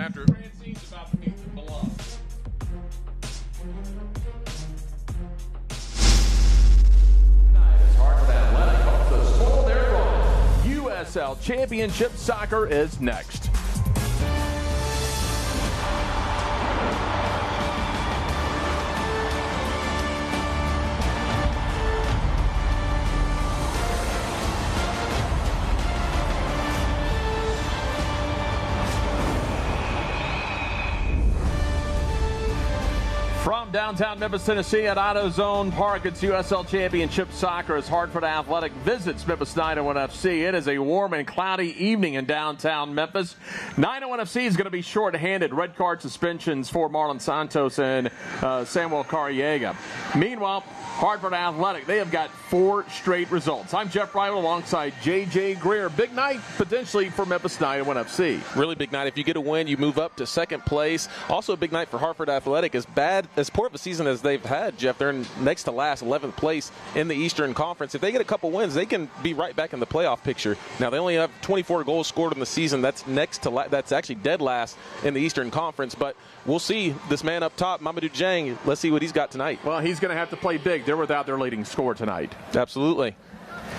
after Francine's about to meet the beloved. Hartford Athletic hopes to spoil their fun. USL Championship soccer is next. From downtown Memphis, Tennessee at AutoZone Park, it's USL Championship Soccer as Hartford Athletic visits Memphis 901 FC. It is a warm and cloudy evening in downtown Memphis. 901 FC is going to be short-handed. Red card suspensions for Marlon Santos and Samuel Carriega. Meanwhile, Hartford Athletic, they have got 4 straight results. I'm Jeff Bridle alongside J.J. Greer. Big night potentially for Memphis 901 FC. Really big night. If you get a win, you move up to second place. Also a big night for Hartford Athletic. As poor of a season as they've had, Jeff, they're in next to last, 11th place in the Eastern Conference. If they get a couple wins, they can be right back in the playoff picture. Now, they only have 24 goals scored in the season. That's that's actually dead last in the Eastern Conference. But we'll see this man up top, Mamadou Dieng. Let's see what he's got tonight. Well, he's going to have to play big. They're without their leading scorer tonight. Absolutely.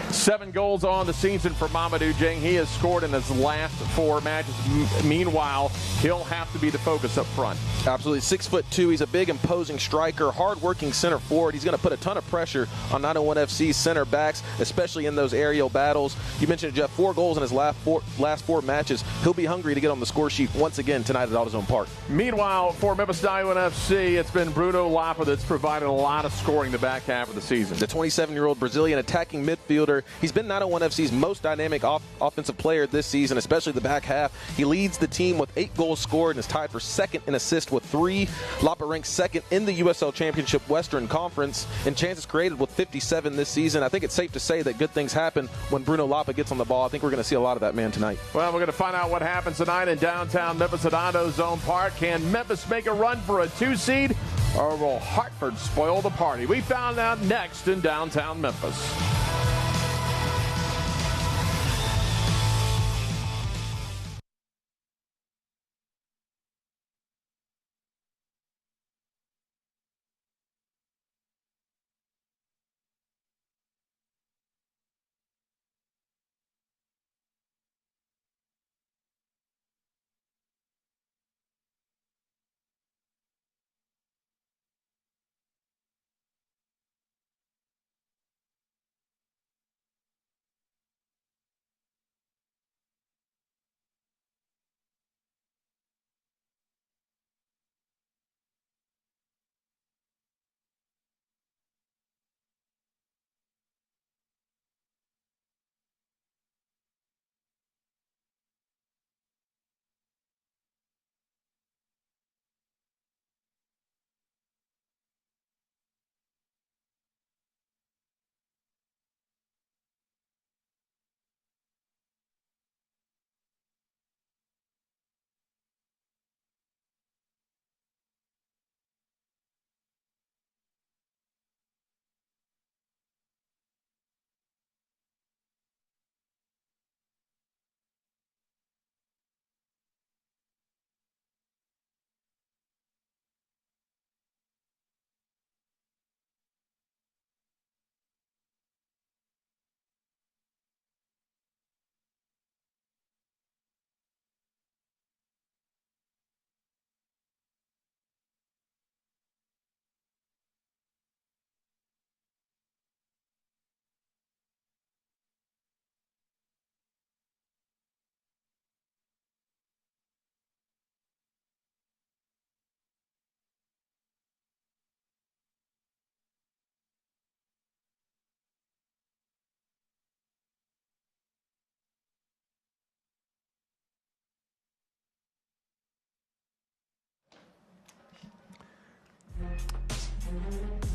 7 goals on the season for Mamadou Dieng. He has scored in his last 4 matches. Meanwhile, he'll have to be the focus up front. Absolutely. 6'2". He's a big, imposing striker, hard-working center forward. He's going to put a ton of pressure on 901 FC's center backs, especially in those aerial battles. You mentioned, Jeff, 4 goals in his last 4 matches. He'll be hungry to get on the score sheet once again tonight at AutoZone Park. Meanwhile, for Memphis 901 FC, it's been Bruno Lapa that's provided a lot of scoring the back half of the season. The 27-year-old Brazilian attacking midfielder. He's been 901 FC's most dynamic offensive player this season, especially the back half. He leads the team with 8 goals scored and is tied for second in assists with 3. Lapa ranks second in the USL Championship Western Conference and chances created with 57 this season. I think it's safe to say that good things happen when Bruno Lapa gets on the ball. I think we're going to see a lot of that man tonight. Well, we're going to find out what happens tonight in downtown Memphis at AutoZone Park. Can Memphis make a run for a 2 seed, or will Hartford spoil the party? We found out next in downtown Memphis.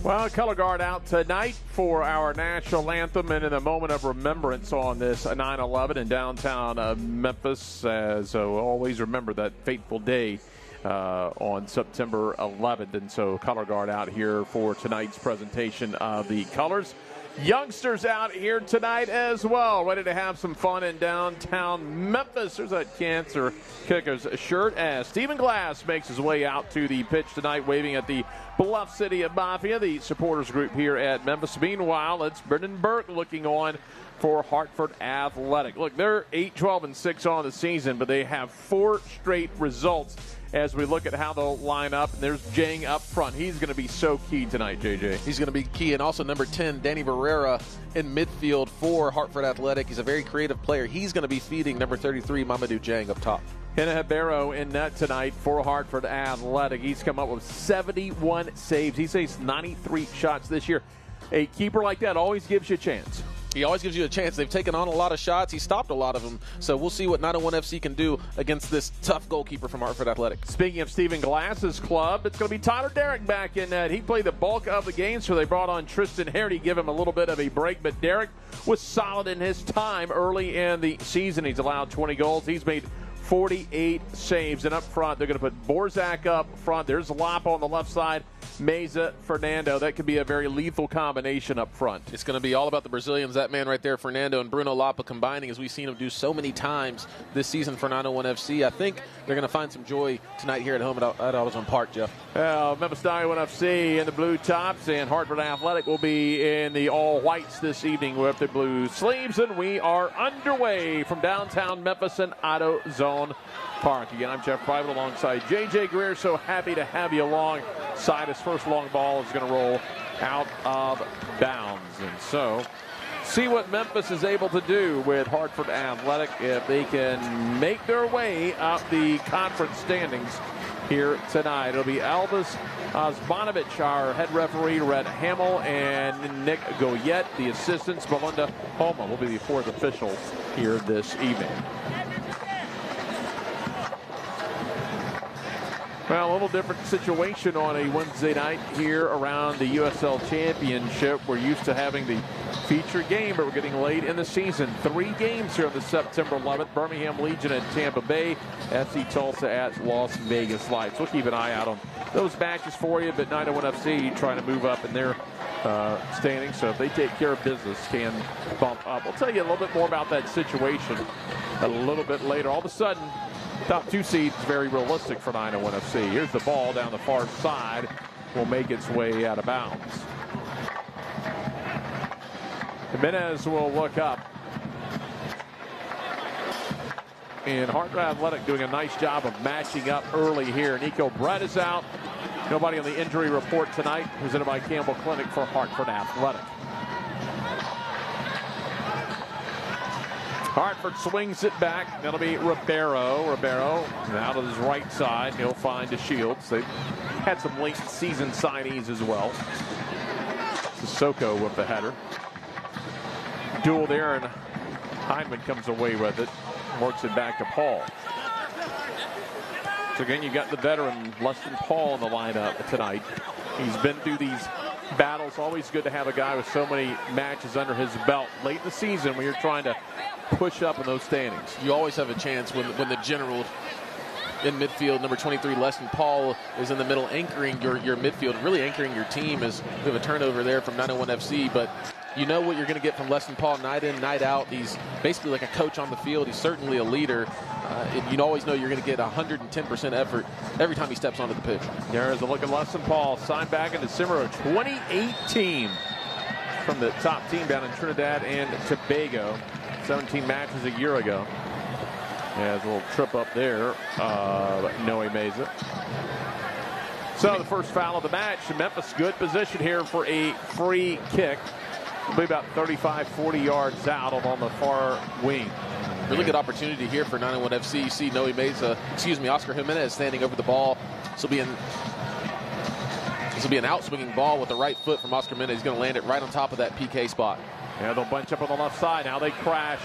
Well, color guard out tonight for our national anthem, and in a moment of remembrance on this 9/11 in downtown Memphis, as always remember that fateful day on September 11th, and so color guard out here for tonight's presentation of the colors. youngsters out here tonight as well, ready to have some fun in downtown Memphis. There's that Cancer Kickers shirt as Stephen Glass makes his way out to the pitch tonight, waving at the Bluff City of Mafia, the supporters group here at Memphis. Meanwhile, it's Brendan Burke looking on for Hartford Athletic. Look, they're 8-12-6 on the season, but they have 4 straight results as we look at how they'll line up. And there's Jang up front. He's going to be so key tonight, JJ. He's going to be key. And also number 10, Danny Barrera in midfield for Hartford Athletic. He's a very creative player. He's going to be feeding number 33, Mamadou Jang, up top. Hena Habero in net tonight for Hartford Athletic. He's come up with 71 saves. He saves 93 shots this year. A keeper like that always gives you a chance. He always gives you a chance. They've taken on a lot of shots. He stopped a lot of them. So we'll see what 901 FC can do against this tough goalkeeper from Hartford Athletic. Speaking of Stephen Glass's club, it's going to be Tyler Derrick back in net. He played the bulk of the game, so they brought on Tristan Hardy, give him a little bit of a break. But Derrick was solid in his time early in the season. He's allowed 20 goals. He's made 48 saves. And up front, they're going to put Borzak up front. There's Lop on the left side. Meza, Fernando. That could be a very lethal combination up front. It's going to be all about the Brazilians. That man right there, Fernando and Bruno Lapa combining, as we've seen him do so many times this season for 901 FC. I think they're going to find some joy tonight here at home at AutoZone Park, Jeff. Memphis 901 FC in the blue tops, and Hartford Athletic will be in the all-whites this evening with the blue sleeves, and we are underway from downtown Memphis and AutoZone Park. Again, I'm Jeff Private alongside J.J. Greer. So happy to have you alongside. His first long ball is going to roll out of bounds. And so, see what Memphis is able to do with Hartford Athletic if they can make their way up the conference standings here tonight. It'll be Elvis Osmanovich, our head referee, Red Hamill, and Nick Goyette, the assistants. Melinda Homa will be the fourth official here this evening. Well, a little different situation on a Wednesday night here around the USL Championship. We're used to having the feature game, but we're getting late in the season. 3 games here on the September 11th. Birmingham Legion at Tampa Bay, FC Tulsa at Las Vegas Lights. We'll keep an eye out on those matches for you, but 901 FC trying to move up in their standings. So if they take care of business, can bump up. We'll tell you a little bit more about that situation a little bit later. All of a sudden, top 2 seeds very realistic for 901 FC. Here's the ball down the far side. Will make its way out of bounds. Jimenez will look up. And Hartford Athletic doing a nice job of matching up early here. Nico Brett is out. Nobody on the injury report tonight. Presented by Campbell Clinic for Hartford Athletic. Hartford swings it back. That'll be Ribeiro. Ribeiro out of his right side. He'll find the Shields. They've had some late season signees as well. Sissoko with the header. Duel there, and Hyndman comes away with it. Works it back to Paul. So again, you got the veteran Leston Paul in the lineup tonight. He's been through these battles. Always good to have a guy with so many matches under his belt late in the season when you're trying to push up in those standings. You always have a chance when the general in midfield, number 23, Leston Paul, is in the middle anchoring your midfield, really anchoring your team. As we have a turnover there from 901 FC, but you know what you're going to get from Leston Paul night in, night out. He's basically like a coach on the field. He's certainly a leader. You always know you're going to get 110% effort every time he steps onto the pitch. There's a look at Leston Paul, signed back in December of 2018 from the top team down in Trinidad and Tobago. 17 matches a year ago. Has a little trip up there. Noe Meza. So the first foul of the match. Memphis good position here for a free kick. It'll be about 35, 40 yards out on the far wing. Really good opportunity here for 901 FC. You see Noe Meza, Oscar Jimenez standing over the ball. This will be an outswinging ball with the right foot from Oscar Jimenez. He's going to land it right on top of that PK spot. Yeah, they'll bunch up on the left side. Now they crash.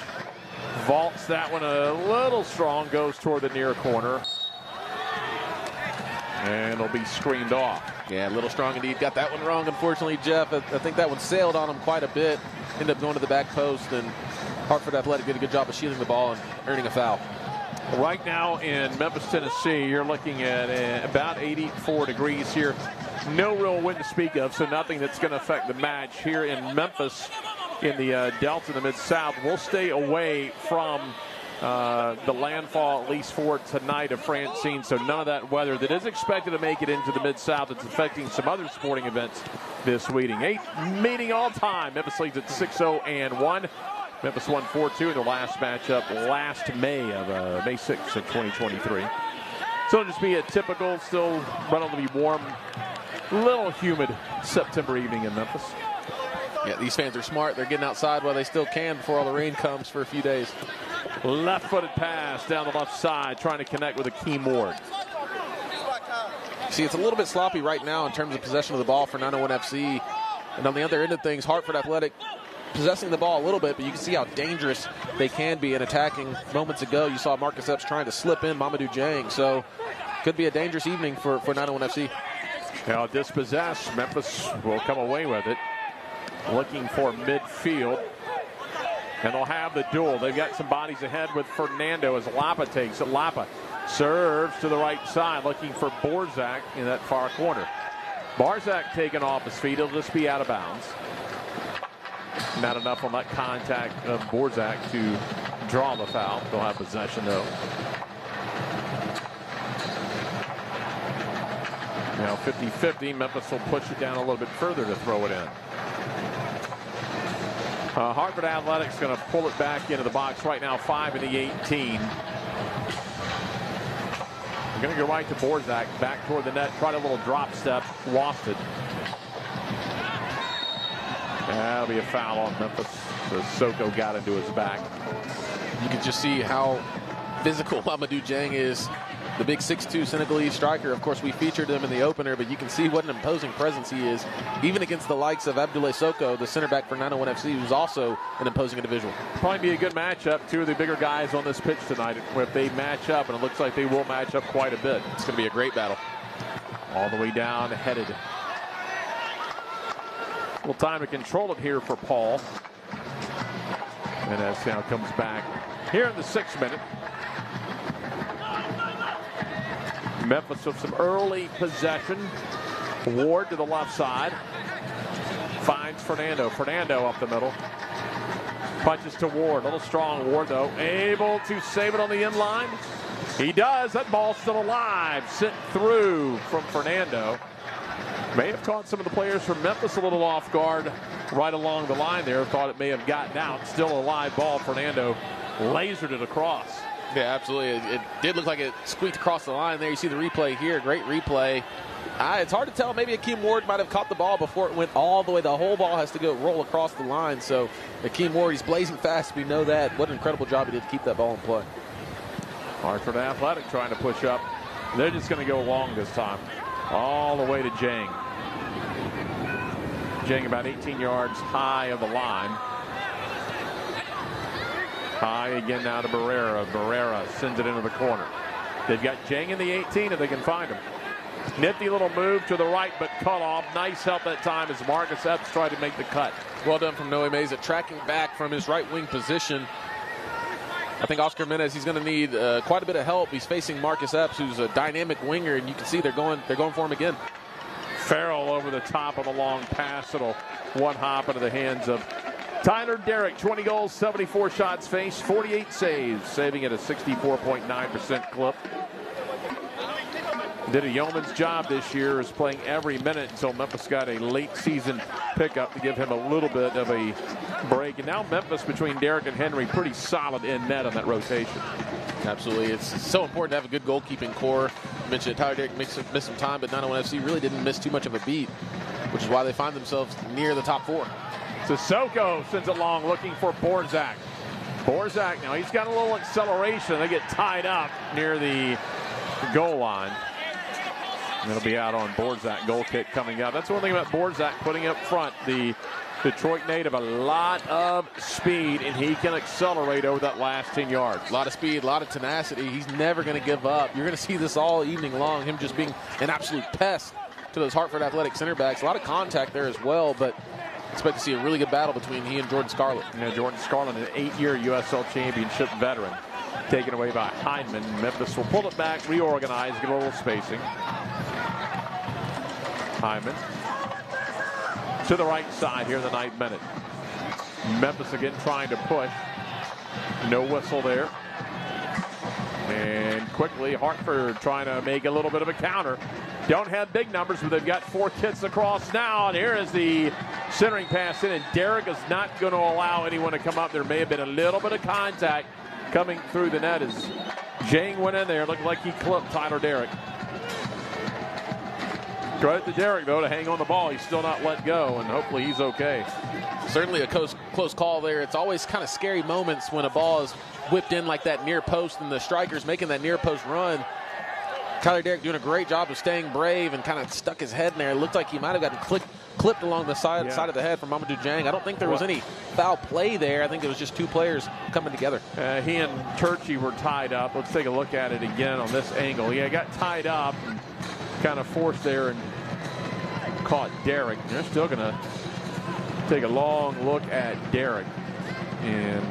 Vaults that one a little strong. Goes toward the near corner. And it'll be screened off. Yeah, a little strong indeed. Got that one wrong, unfortunately, Jeff. I think that one sailed on him quite a bit. Ended up going to the back post, and Hartford Athletic did a good job of shielding the ball and earning a foul. Right now in Memphis, Tennessee, you're looking at about 84 degrees here. No real wind to speak of, so nothing that's going to affect the match here in Memphis. in the Delta, the Mid-South. We'll stay away from the landfall, at least for tonight, of Francine, so none of that weather that is expected to make it into the Mid-South. It's affecting some other sporting events this meeting. 8 meeting all time. Memphis leads at 6-0-1. Memphis won 4-2 in their last matchup last May 6th of 2023. So it'll just be a typical, still relatively warm, little humid September evening in Memphis. Yeah, these fans are smart. They're getting outside while they still can before all the rain comes for a few days. Left-footed pass down the left side, trying to connect with Akeem Ward. See, it's a little bit sloppy right now in terms of possession of the ball for 901 FC. And on the other end of things, Hartford Athletic possessing the ball a little bit, but you can see how dangerous they can be in attacking. Moments ago, you saw Marcus Epps trying to slip in Mamadou Jang. So could be a dangerous evening for 901 FC. Now dispossessed, Memphis will come away with it. Looking for midfield. And they'll have the duel. They've got some bodies ahead with Fernando as Lapa takes it. Lapa serves to the right side, looking for Borzak in that far corner. Borzak taken off his feet. He'll just be out of bounds. Not enough on that contact of Borzak to draw the foul. They'll have possession, though. Now 50-50. Memphis will push it down a little bit further to throw it in. Hartford Athletics going to pull it back into the box right now, 5 in the 18. We're going to go right to Borzak, back toward the net, tried a little drop step, lost it. That'll be a foul on Memphis. So Soko got into his back. You can just see how physical Mamadou Jang is. The big 6'2" Senegalese striker. Of course, we featured him in the opener, but you can see what an imposing presence he is, even against the likes of Abdoulaye Soko, the center back for 901 FC, who's also an imposing individual. Probably be a good matchup. Two of the bigger guys on this pitch tonight, if they match up, and it looks like they will match up quite a bit. It's going to be a great battle. All the way down, headed. A little time to control it here for Paul. And as now comes back here in the 6th minute. Memphis with some early possession. Ward to the left side. Finds Fernando. Fernando up the middle. Punches to Ward. A little strong Ward, though. Able to save it on the end line. He does. That ball's still alive. Sent through from Fernando. May have caught some of the players from Memphis a little off guard right along the line there. Thought it may have gotten out. Still a live ball. Fernando lasered it across. Yeah, absolutely. It did look like it squeaked across the line there. You see the replay here. Great replay. It's hard to tell. Maybe Akeem Ward might have caught the ball before it went all the way. The whole ball has to go roll across the line. So Akeem Ward, he's blazing fast. We know that. What an incredible job he did to keep that ball in play. Hartford Athletic trying to push up. They're just going to go long this time. All the way to Jang. Jang about 18 yards high of the line. High again now to Barrera. Barrera sends it into the corner. They've got Jang in the 18 if they can find him. Nifty little move to the right, but cut off. Nice help that time as Marcus Epps tried to make the cut. Well done from Noe Meza, tracking back from his right wing position. I think Oscar Menez, he's going to need quite a bit of help. He's facing Marcus Epps, who's a dynamic winger, and you can see they're going for him again. Farrell over the top of the long pass. It'll one hop into the hands of Tyler Derrick. 20 goals, 74 shots faced, 48 saves, saving at a 64.9% clip. Did a yeoman's job this year, is playing every minute until Memphis got a late season pickup to give him a little bit of a break. And now Memphis, between Derrick and Henry, pretty solid in net on that rotation. Absolutely. It's so important to have a good goalkeeping core. I mentioned Tyler Derrick missed some time, but 901 FC really didn't miss too much of a beat, which is why they find themselves near the top 4. Sissoko sends it long, looking for Borzak. Borzak, now he's got a little acceleration. They get tied up near the goal line. And it'll be out on Borzak. Goal kick coming out. That's one thing about Borzak putting up front. The Detroit native, a lot of speed, and he can accelerate over that last 10 yards. A lot of speed, a lot of tenacity. He's never going to give up. You're going to see this all evening long, him just being an absolute pest to those Hartford Athletic center backs. A lot of contact there as well, but expect to see a really good battle between he and Jordan Scarlett. Yeah, Jordan Scarlett, an 8-year USL Championship veteran, taken away by Hyndman. Memphis will pull it back, reorganize, get a little spacing. Hyndman to the right side here in the 9th minute. Memphis again trying to push. No whistle there. And quickly, Hartford trying to make a little bit of a counter. Don't have big numbers, but they've got 4 kids across now. And here is the centering pass in. And Derrick is not going to allow anyone to come up. There may have been a little bit of contact coming through the net as Jang went in there. Looked like he clipped Tyler Derrick. Credit to Derrick, though, to hang on the ball. He's still not let go, and hopefully he's okay. Certainly a close call there. It's always kind of scary moments when a ball is whipped in like that near post and the striker's making that near post run. Tyler Derrick doing a great job of staying brave and kind of stuck his head in there. It looked like he might have gotten clipped along the side of the head from Mamadou Jang. I don't think there was any foul play there. I think it was just 2 players coming together. He and Turchi were tied up. Let's take a look at it again on this angle. Yeah, got tied up and kind of forced there and caught Derrick. They're still going to take a long look at Derrick. And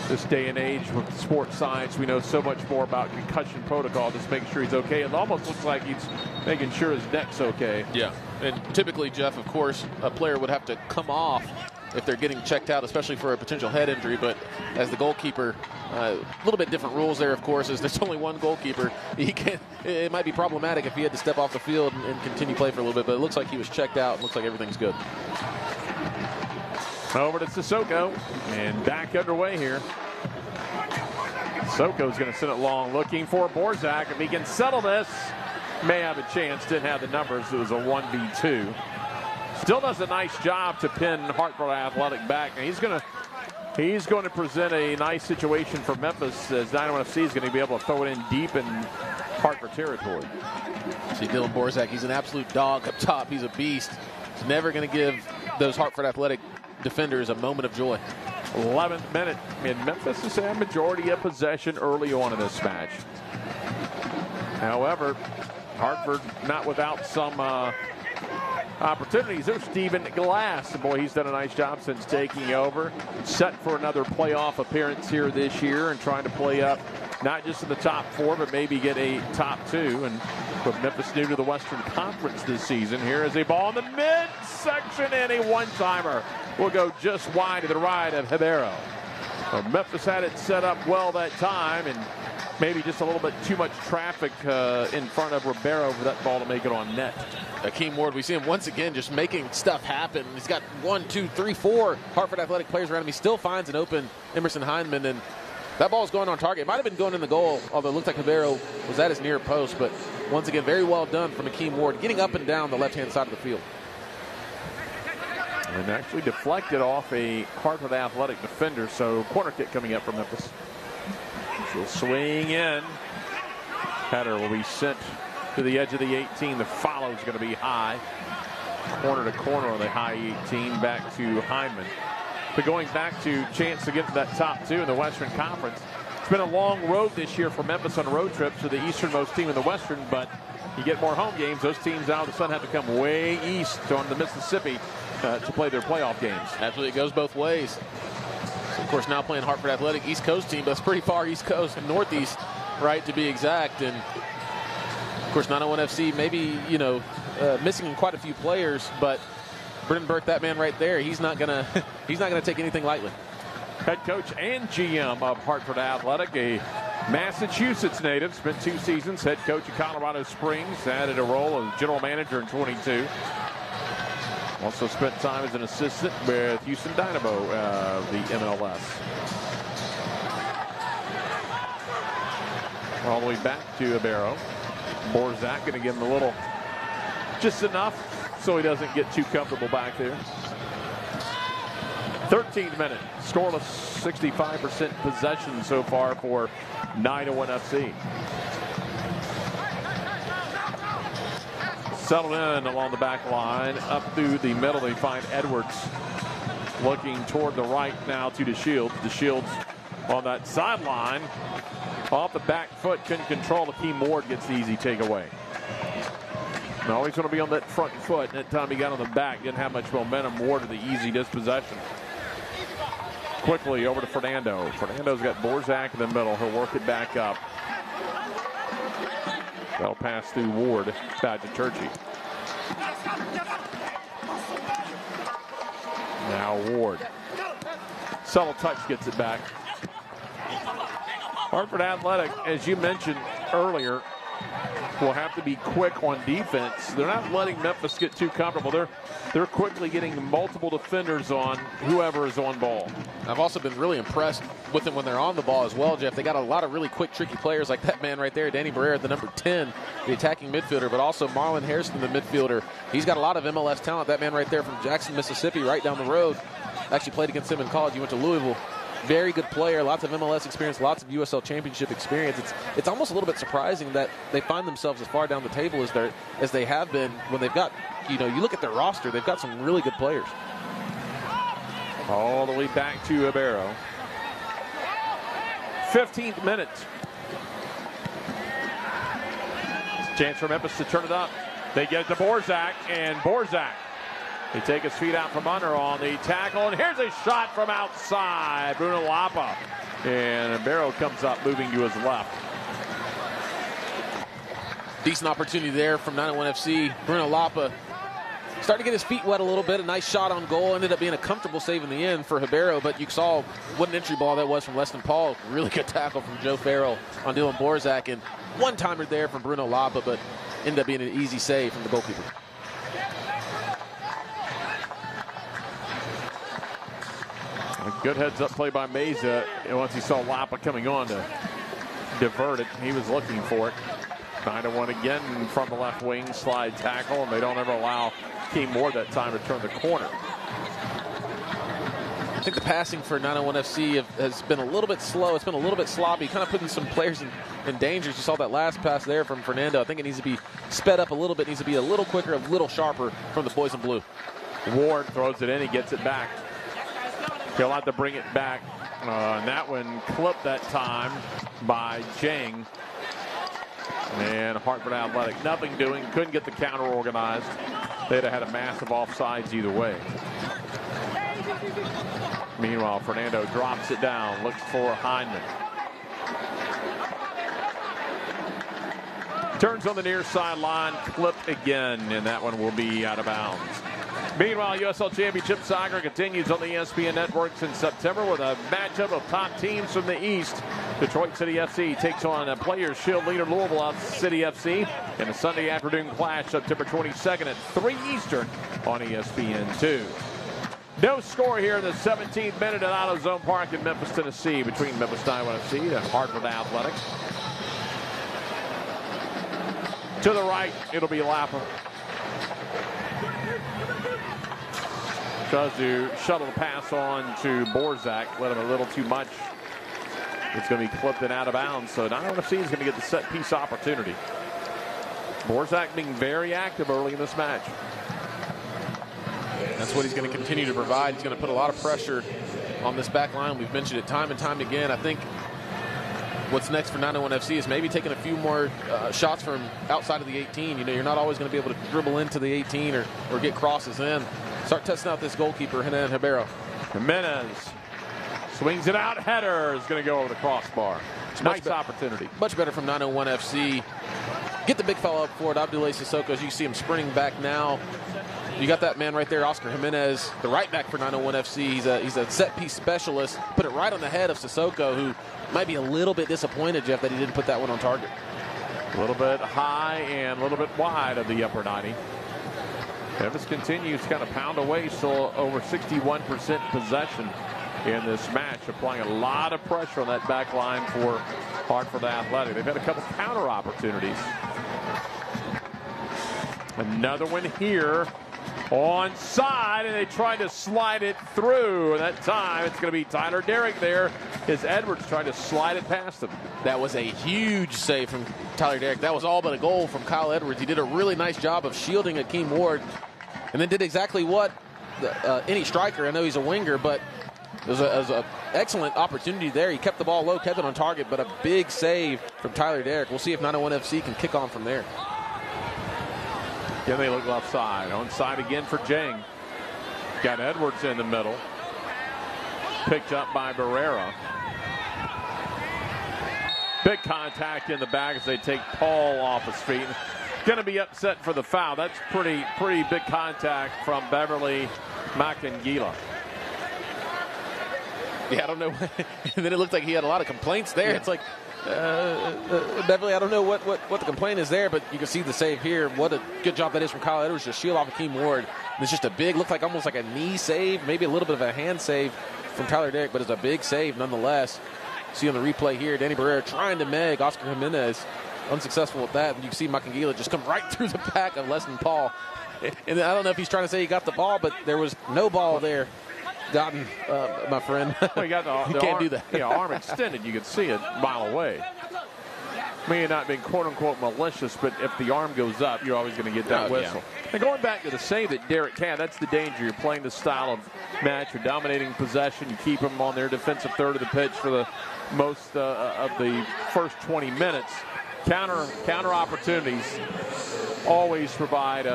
this day and age with sports science, we know so much more about concussion protocol. Just making sure he's okay. It almost looks like he's making sure his neck's okay. Yeah, and typically, Jeff, of course, a player would have to come off if they're getting checked out, especially for a potential head injury. But as the goalkeeper, a little bit different rules there, of course, as there's only one goalkeeper. It might be problematic if he had to step off the field and continue play for a little bit, but it looks like he was checked out. It looks like everything's good. Over to Sissoko, and back underway here. Sissoko's going to send it long, looking for Borzak. If he can settle this, may have a chance. Didn't have the numbers. It was a 1v2. Still does a nice job to pin Hartford Athletic back. And he's going to present a nice situation for Memphis, as 901 FC is going to be able to throw it in deep in Hartford territory. See Dylan Borzak, he's an absolute dog up top. He's a beast. He's never going to give those Hartford Athletic defenders a moment of joy. 11th minute, and Memphis has had majority of possession early on in this match. However, Hartford not without some opportunities. There's Stephen Glass. Boy, he's done a nice job since taking over. Set for another playoff appearance here this year and trying to play up not just in the top 4, but maybe get a top 2. And with Memphis new to the Western Conference this season, here is a ball in the midsection and a one-timer will go just wide to the right of Ribeiro. Well, Memphis had it set up well that time, and maybe just a little bit too much traffic in front of Ribeiro for that ball to make it on net. Akeem Ward, we see him once again just making stuff happen. He's got 1, 2, 3, 4 Hartford Athletic players around him. He still finds an open Emerson Heineman, and that ball's going on target. It might have been going in the goal, although it looked like Ribeiro was at his near post. But once again, very well done from Akeem Ward, getting up and down the left-hand side of the field. And actually deflected off a Hartford Athletic defender, so corner kick coming up from Memphis. She'll swing in. Header will be sent to the edge of the 18. The follow is going to be high. Corner to corner on the high 18, back to Heineman. But going back to chance to get to that top 2 in the Western Conference. It's been a long road this year for Memphis on road trips to the easternmost team in the Western, but you get more home games. Those teams out of the sun have to come way east on the Mississippi to play their playoff games. Absolutely, it goes both ways. So of course, now playing Hartford Athletic, East Coast team, but it's pretty far East Coast and Northeast, right, to be exact. And of course, 901 FC maybe, missing quite a few players, but Brendan Burke, that man right there, he's not gonna take anything lightly. Head coach and GM of Hartford Athletic, a Massachusetts native, spent 2 seasons head coach at Colorado Springs, added a role as general manager in 22. Also spent time as an assistant with Houston Dynamo, the MLS. All the way back to Ribeiro. Borzak going to give him a little, just enough so he doesn't get too comfortable back there. 13th minute, scoreless, 65% possession so far for 901 FC. Settled in along the back line, up through the middle. They find Edwards looking toward the right now to DeShields. DeShields on that sideline. Off the back foot, couldn't control. Akeem Ward gets the easy takeaway. Always going to be on that front foot. That time he got on the back, didn't have much momentum. Ward to the easy dispossession. Quickly over to Fernando. Fernando's got Borzak in the middle. He'll work it back up. That'll pass through Ward back to Turchi. Now Ward Subtle touch gets it back. Hartford Athletic, as you mentioned earlier, will have to be quick on defense. They're not letting Memphis get too comfortable. They're quickly getting multiple defenders on whoever is on ball. I've also been really impressed with them when they're on the ball as well, Jeff. They got a lot of really quick, tricky players like that man right there, Danny Barrera, the number 10, the attacking midfielder, but also Marlon Harrison, the midfielder. He's got a lot of MLS talent. That man right there from Jackson, Mississippi, right down the road. Actually played against him in college. He went to Louisville. Very good player, lots of MLS experience, lots of USL Championship experience. It's almost a little bit surprising that they find themselves as far down the table as they have been when they've got, you look at their roster, they've got some really good players. All the way back to Ibero. 15th minute. Chance for Memphis to turn it up. They get it to Borzak, and Borzak, they take his feet out from under on the tackle, and here's a shot from outside. Bruno Lapa, and Ibero comes up, moving to his left. Decent opportunity there from 901 FC. Bruno Lapa started to get his feet wet a little bit. A nice shot on goal. Ended up being a comfortable save in the end for Ibero, but you saw what an entry ball that was from Leston Paul. Really good tackle from Joe Farrell on Dylan Borzak, and one-timer there from Bruno Lapa, but ended up being an easy save from the goalkeeper. A good heads-up play by Meza. And once he saw Lapa coming on to divert it, he was looking for it. 9-1 again from the left wing, slide tackle, and they don't ever allow Keem Moore that time to turn the corner. I think the passing for 901 FC has been a little bit slow. It's been a little bit sloppy, kind of putting some players in danger. You saw that last pass there from Fernando. I think it needs to be sped up a little bit, needs to be a little quicker, a little sharper from the boys in blue. Ward throws it in, he gets it back. He'll have to bring it back. And that one clipped that time by Jang. And Hartford Athletic, nothing doing, couldn't get the counter organized. They'd have had a massive offsides either way. Meanwhile, Fernando drops it down, looks for Hindman. Turns on the near sideline, clipped again, and that one will be out of bounds. Meanwhile, USL Championship Soccer continues on the ESPN networks in September with a matchup of top teams from the East. Detroit City FC takes on a Players Shield leader Louisville City FC in a Sunday afternoon clash September 22nd at 3 Eastern on ESPN2. No score here in the 17th minute at AutoZone Park in Memphis, Tennessee between Memphis 901 FC and Hartford Athletic. To the right, it'll be Lapa. Tries to shuttle the pass on to Borzak. Let him a little too much. It's going to be clipped and out of bounds. So 901 FC is going to get the set piece opportunity. Borzak being very active early in this match. That's what he's going to continue to provide. He's going to put a lot of pressure on this back line. We've mentioned it time and time again. I think what's next for 901 FC is maybe taking a few more shots from outside of the 18. You're not always going to be able to dribble into the 18 or get crosses in. Start testing out this goalkeeper, Hernan Ibero. Jimenez swings it out. Header is going to go over the crossbar. Nice opportunity. Much better from 901 FC. Get the big fella up for it. Abdoulaye Sissoko, as you see him sprinting back now. You got that man right there, Oscar Jimenez, the right back for 901 FC. He's a set-piece specialist. Put it right on the head of Sissoko, who might be a little bit disappointed, Jeff, that he didn't put that one on target. A little bit high and a little bit wide of the upper 90. Memphis continues to kind of pound away, still over 61% possession in this match, applying a lot of pressure on that back line for Hartford Athletic. They've had a couple counter opportunities. Another one here. Onside, and they tried to slide it through. And that time, it's going to be Tyler Derrick there as Edwards tried to slide it past him. That was a huge save from Tyler Derrick. That was all but a goal from Kyle Edwards. He did a really nice job of shielding Akeem Ward, and then did exactly what any striker, I know he's a winger, but it was an excellent opportunity there. He kept the ball low, kept it on target, but a big save from Tyler Derrick. We'll see if 901 FC can kick on from there. Again, they look left side. Onside again for Jang. Got Edwards in the middle. Picked up by Barrera. Big contact in the back as they take Paul off his feet. Going to be upset for the foul. That's pretty big contact from Beverly Makangila. Yeah, I don't know. And then it looked like he had a lot of complaints there. Yeah. It's like, Beverly, I don't know what the complaint is there, but you can see the save here. What a good job that is from Kyle Edwards to shield off Akeem Ward. And it's just a big, looked like almost like a knee save, maybe a little bit of a hand save from Tyler Derrick, but it's a big save nonetheless. See on the replay here, Danny Barrera trying to meg Oscar Jimenez. Unsuccessful with that. And you can see Makangila just come right through the back of Leston Paul. And I don't know if he's trying to say he got the ball, but there was no ball there. Gotten, my friend. Well, you got the you can't arm, do that. Yeah, arm extended. You could see it a mile away. May have not been quote-unquote malicious, but if the arm goes up, you're always going to get that whistle. Yeah. And going back to the save that Derrick had, that's the danger. You're playing the style of match. You're dominating possession. You keep them on their defensive third of the pitch for the most of the first 20 minutes. Counter opportunities always provide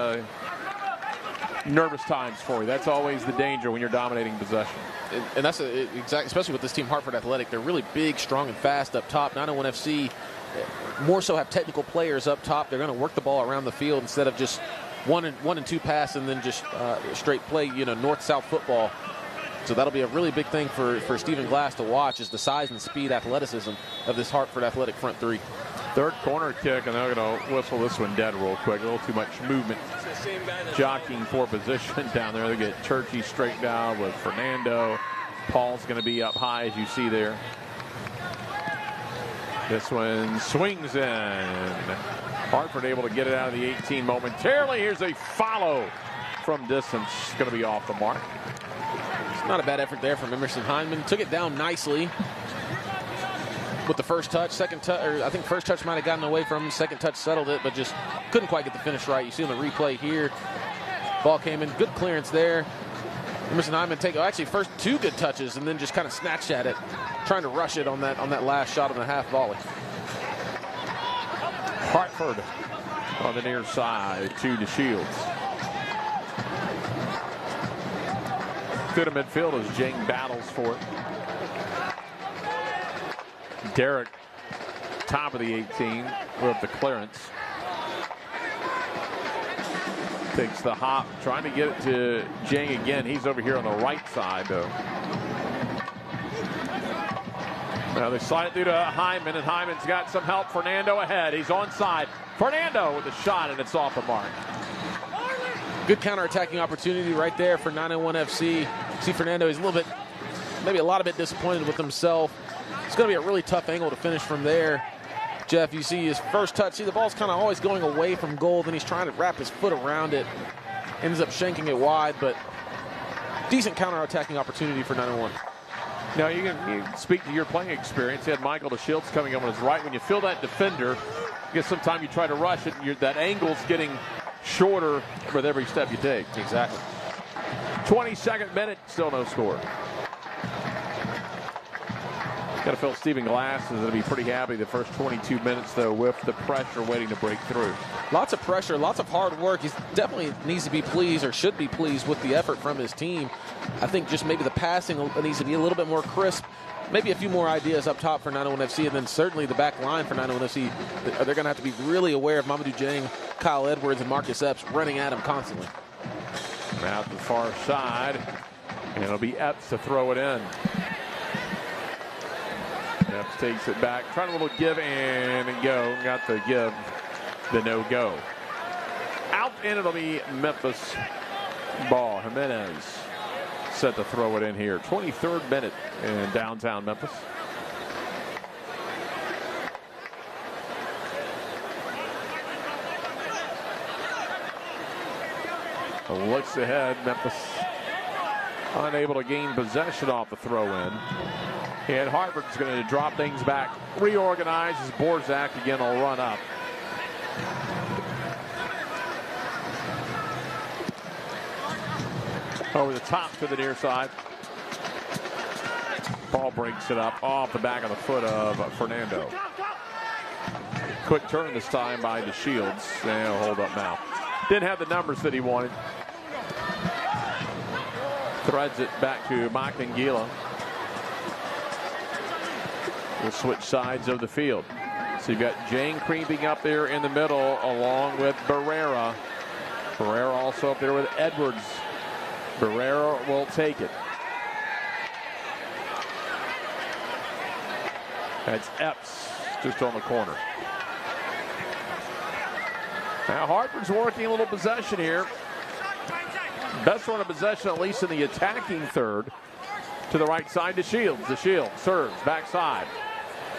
nervous times for you. That's always the danger when you're dominating possession. And that's exactly, especially with this team, Hartford Athletic. They're really big, strong, and fast up top. 901 FC more so have technical players up top. They're going to work the ball around the field instead of just one and two pass and then just straight play, north-south football. So that'll be a really big thing for Stephen Glass to watch, is the size and speed, athleticism of this Hartford Athletic front three. Third corner kick, and they're going to whistle this one dead real quick. A little too much movement. Jockeying for position down there. They get Churchy straightened out with Fernando. Paul's going to be up high, as you see there. This one swings in. Hartford able to get it out of the 18 momentarily. Here's a follow from distance. Going to be off the mark. It's not a bad effort there from Emerson Hyndman. Took it down nicely with the first touch. Second touch, or I think first touch might have gotten away from him. Second touch settled it, but just couldn't quite get the finish right. You see on the replay here, ball came in, good clearance there. Emerson Hyndman actually first two good touches and then just kind of snatched at it, trying to rush it on that last shot on the half volley. Hartford on the near side to DeShields. Through the midfield as Jang battles for it. Derrick, top of the 18 with the clearance. Takes the hop, trying to get it to Jang again. He's over here on the right side, though. Now they slide it through to Hyndman, and Hyman's got some help. Fernando ahead. He's onside. Fernando with the shot, and it's off the mark. Good counterattacking opportunity right there for 901 FC. See Fernando, he's maybe a lot of it disappointed with himself. It's going to be a really tough angle to finish from there. Jeff, you see his first touch. See, the ball's kind of always going away from goal. Then he's trying to wrap his foot around it. Ends up shanking it wide, but decent counterattacking opportunity for 901. Now, you can speak to your playing experience. You had Michael DeShields coming up on his right. When you feel that defender, I guess sometimes you try to rush it. That angle's getting shorter with every step you take. Exactly. 22nd minute, still no score. Got to feel Stephen Glass is going to be pretty happy the first 22 minutes, though, with the pressure waiting to break through. Lots of pressure, lots of hard work. He definitely needs to be pleased, or should be pleased, with the effort from his team. I think just maybe the passing needs to be a little bit more crisp. Maybe a few more ideas up top for 901 FC, and then certainly the back line for 901 FC. They're going to have to be really aware of Mamadou Jang, Kyle Edwards, and Marcus Epps running at him constantly. Out the far side, and it'll be Epps to throw it in. Epps takes it back, trying a little give and go. Got the give, the no-go. Out, and it'll be Memphis ball. Jimenez set to throw it in here. 23rd minute in downtown Memphis. Looks ahead, Memphis unable to gain possession off the throw-in. And Hartford's going to drop things back, reorganize as Borzak again will run up. Over the top to the near side. Ball breaks it up off the back of the foot of Fernando. Quick turn this time by DeShields. And he'll hold up now. Didn't have the numbers that he wanted. Threads it back to Makangila. We'll switch sides of the field. So you've got Jang creeping up there in the middle along with Barrera. Barrera also up there with Edwards. Barrera will take it. That's Epps just on the corner. Now Hartford's working a little possession here. Best run of possession, at least in the attacking third. To the right side to Shields. The Shields serves backside.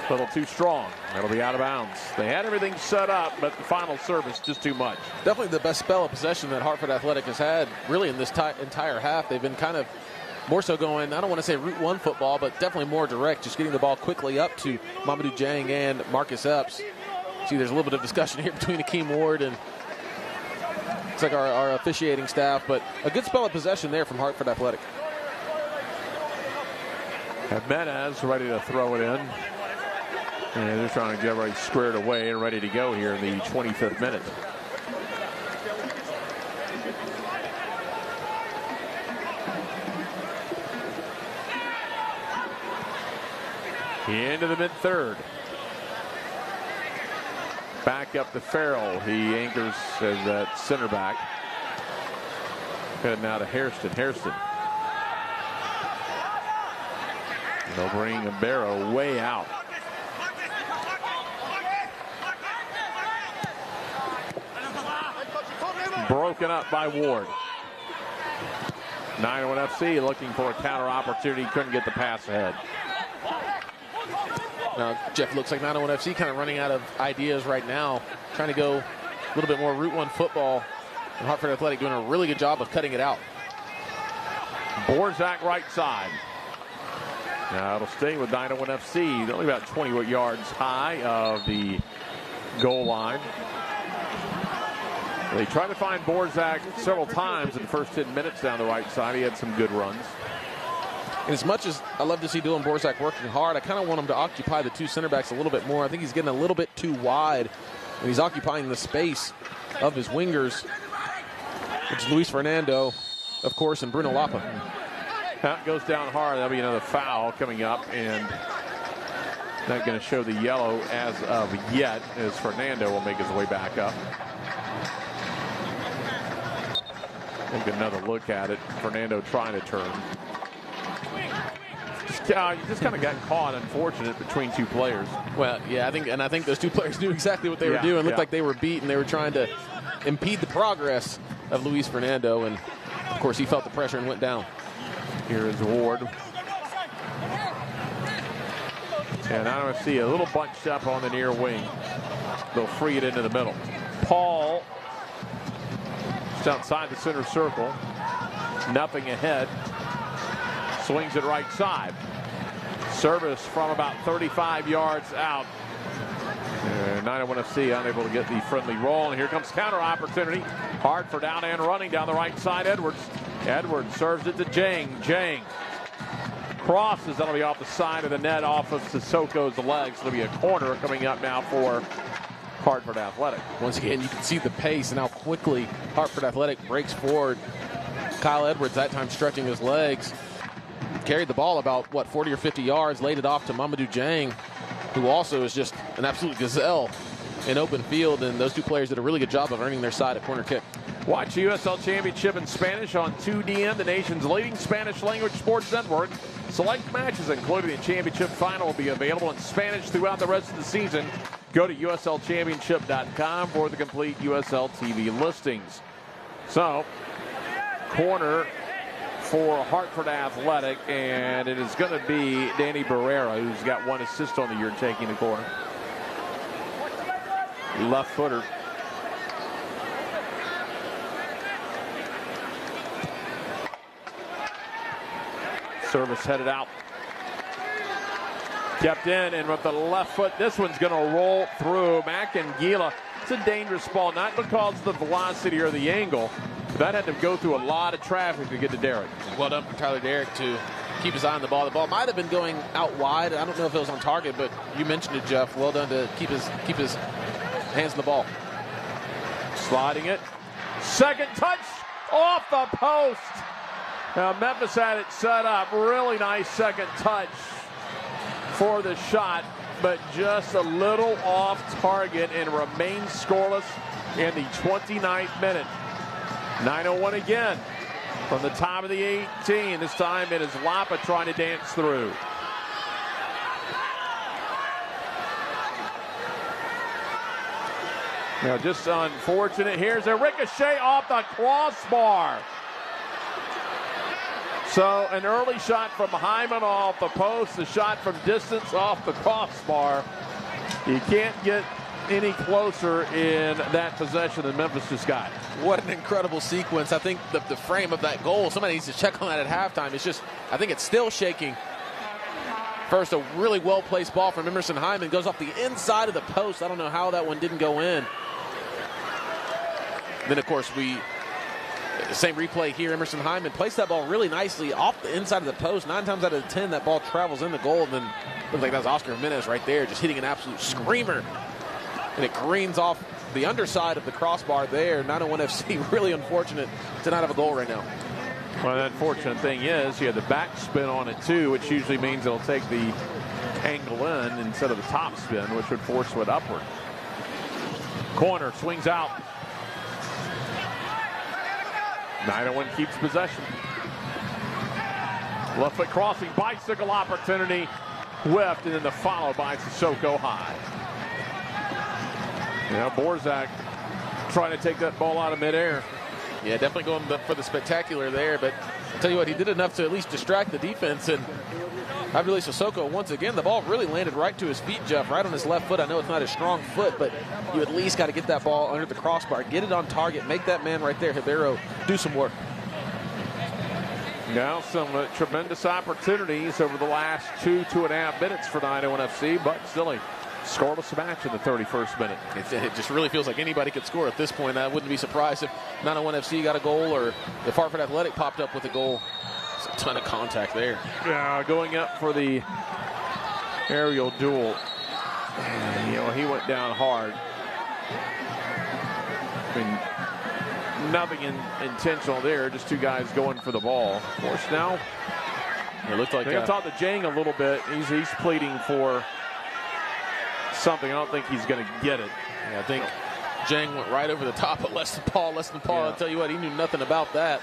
A little too strong. That'll be out of bounds. They had everything set up, but the final service just too much. Definitely the best spell of possession that Hartford Athletic has had really in this entire half. They've been kind of more so going, I don't want to say Route 1 football, but definitely more direct, just getting the ball quickly up to Mamadou Dieng and Marcus Epps. See, there's a little bit of discussion here between Akeem Ward and it's like our officiating staff, but a good spell of possession there from Hartford Athletic. Jimenez ready to throw it in. And they're trying to get everybody squared away and ready to go here in the 25th minute. Into the mid-third. Back up to Farrell. He anchors as that center back. Heading now to Hairston. Hairston. They'll bring Barrow way out. Broken up by Ward. 9-1 FC looking for a counter opportunity. Couldn't get the pass ahead. Now, Jeff, looks like 9-1 FC kind of running out of ideas right now. Trying to go a little bit more Route 1 football. And Hartford Athletic doing a really good job of cutting it out. Borzak right side. Now it'll stay with 9-1 FC. Only about 20 yards high of the goal line. They tried to find Borzak several times in the first 10 minutes down the right side. He had some good runs. And as much as I love to see Dylan Borzak working hard, I kind of want him to occupy the two center backs a little bit more. I think he's getting a little bit too wide, and he's occupying the space of his wingers, which is Luis Fernando, of course, and Bruno Lapa. That goes down hard. That'll be another foul coming up, and not going to show the yellow as of yet, as Fernando will make his way back up. Take another look at it. Fernando trying to turn. Just kind of got caught, unfortunate, between two players. Well, yeah, I think those two players knew exactly what they were doing. It looked like they were beat, and they were trying to impede the progress of Luis Fernando, and of course he felt the pressure and went down. Here is Ward. And I don't see a little bunched up on the near wing. They'll free it into the middle. Paul just outside the center circle. Nothing ahead. Swings it right side. Service from about 35 yards out. 9-1 FC unable to get the friendly roll. And here comes counter opportunity. Hartford down and running down the right side. Edwards serves it to Jang. Jang crosses. That'll be off the side of the net off of Sissoko's legs. It'll be a corner coming up now for Hartford Athletic. Once again, you can see the pace and how quickly Hartford Athletic breaks forward. Kyle Edwards that time stretching his legs. Carried the ball about, 40 or 50 yards, laid it off to Mamadou Dieng, who also is just an absolute gazelle in open field, and those two players did a really good job of earning their side a corner kick. Watch USL Championship in Spanish on 2DN, the nation's leading Spanish language sports network. Select matches, including the championship final, will be available in Spanish throughout the rest of the season. Go to uslchampionship.com for the complete USL TV listings. So, corner for Hartford Athletic, and it is going to be Danny Barrera, who's got one assist on the year, taking the corner. Left footer. Service headed out. Kept in, and with the left foot, this one's going to roll through. Macangila. It's a dangerous ball, not because of the velocity or the angle. That had to go through a lot of traffic to get to Derrick. Well done for Tyler Derrick to keep his eye on the ball. The ball might have been going out wide. I don't know if it was on target, but you mentioned it, Jeff. Well done to keep his hands on the ball. Sliding it. Second touch off the post. Now Memphis had it set up. Really nice second touch for the shot, but just a little off target and remains scoreless in the 29th minute. 9:01 again from the top of the 18. This time it is Lapa trying to dance through. Now, just unfortunate. Here's a ricochet off the crossbar. So an early shot from Hyman off the post, the shot from distance off the crossbar. You can't get any closer in that possession than Memphis just got. What an incredible sequence. I think the frame of that goal, somebody needs to check on that at halftime. It's just, I think it's still shaking. First, a really well-placed ball from Emerson Hyman goes off the inside of the post. I don't know how that one didn't go in. Then, of course, same replay here. Emerson Hyman placed that ball really nicely off the inside of the post. 9 times out of 10, that ball travels in the goal. And then looks like that was Oscar Jimenez right there, just hitting an absolute screamer. And it careens off the underside of the crossbar there. 901 FC really unfortunate to not have a goal right now. Well, the unfortunate thing is you had the backspin on it too, which usually means it'll take the angle in instead of the top spin, which would force it upward. Corner, swings out. 901 keeps possession. Left foot crossing, bicycle opportunity, whipped, and then the follow by Sissoko high. Yeah, Borzak trying to take that ball out of midair. Yeah, definitely going for the spectacular there, but I'll tell you what, he did enough to at least distract the defense, and Abdulaziz Sissoko, once again, the ball really landed right to his feet, Jeff, right on his left foot. I know it's not a strong foot, but you at least got to get that ball under the crossbar, get it on target, make that man right there, Ribeiro, do some work. Now some tremendous opportunities over the last 2.5 minutes for 901 FC, but still a scoreless match in the 31st minute. It just really feels like anybody could score at this point. I wouldn't be surprised if 901 FC got a goal or if Hartford Athletic popped up with a goal. It's a ton of contact there. Yeah, going up for the aerial duel. You know, he went down hard. I mean, nothing intentional there, just two guys going for the ball. Of course, now it looked like I talked to Jang a little bit. He's pleading for something. I don't think he's going to get it. Yeah, I think Jang went right over the top of Leston Paul. Leston Paul, Yeah. I'll tell you what, he knew nothing about that.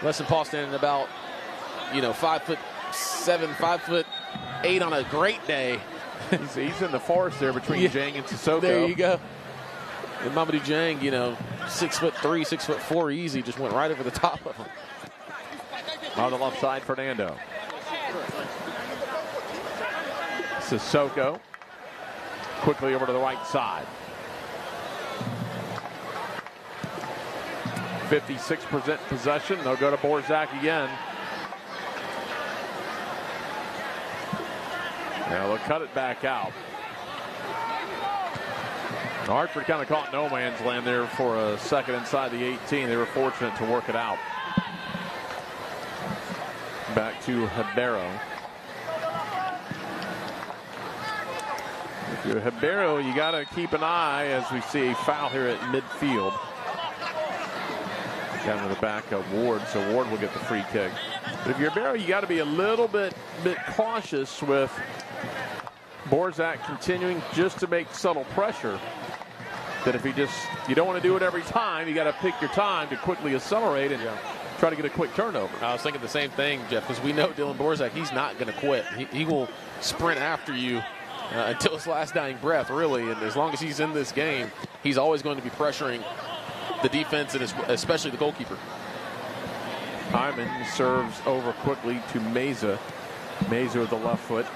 Leston Paul standing about, 5'7", 5'8" on a great day. He's in the forest there between Jang and Sissoko. There you go. And Mamadou Jang, 6'3", 6'4", easy, just went right over the top of him. On the left side, Fernando. Sissoko quickly over to the right side. 56% possession. They'll go to Borzak again. Now they'll cut it back out. Hartford kind of caught no man's land there for a second inside the 18. They were fortunate to work it out. Back to Ribeiro. If you're Ribeiro, you got to keep an eye as we see a foul here at midfield. Down to the back of Ward, so Ward will get the free kick. But if you're Ribeiro, you got to be a little bit cautious with Borzak continuing just to make subtle pressure. That if you don't want to do it every time, you got to pick your time to quickly accelerate and try to get a quick turnover. I was thinking the same thing, Jeff, because we know Dylan Borzak, he's not going to quit. He will sprint after you until his last dying breath, really. And as long as he's in this game, he's always going to be pressuring the defense and especially the goalkeeper. Hyman serves over quickly to Meza. Meza with the left foot.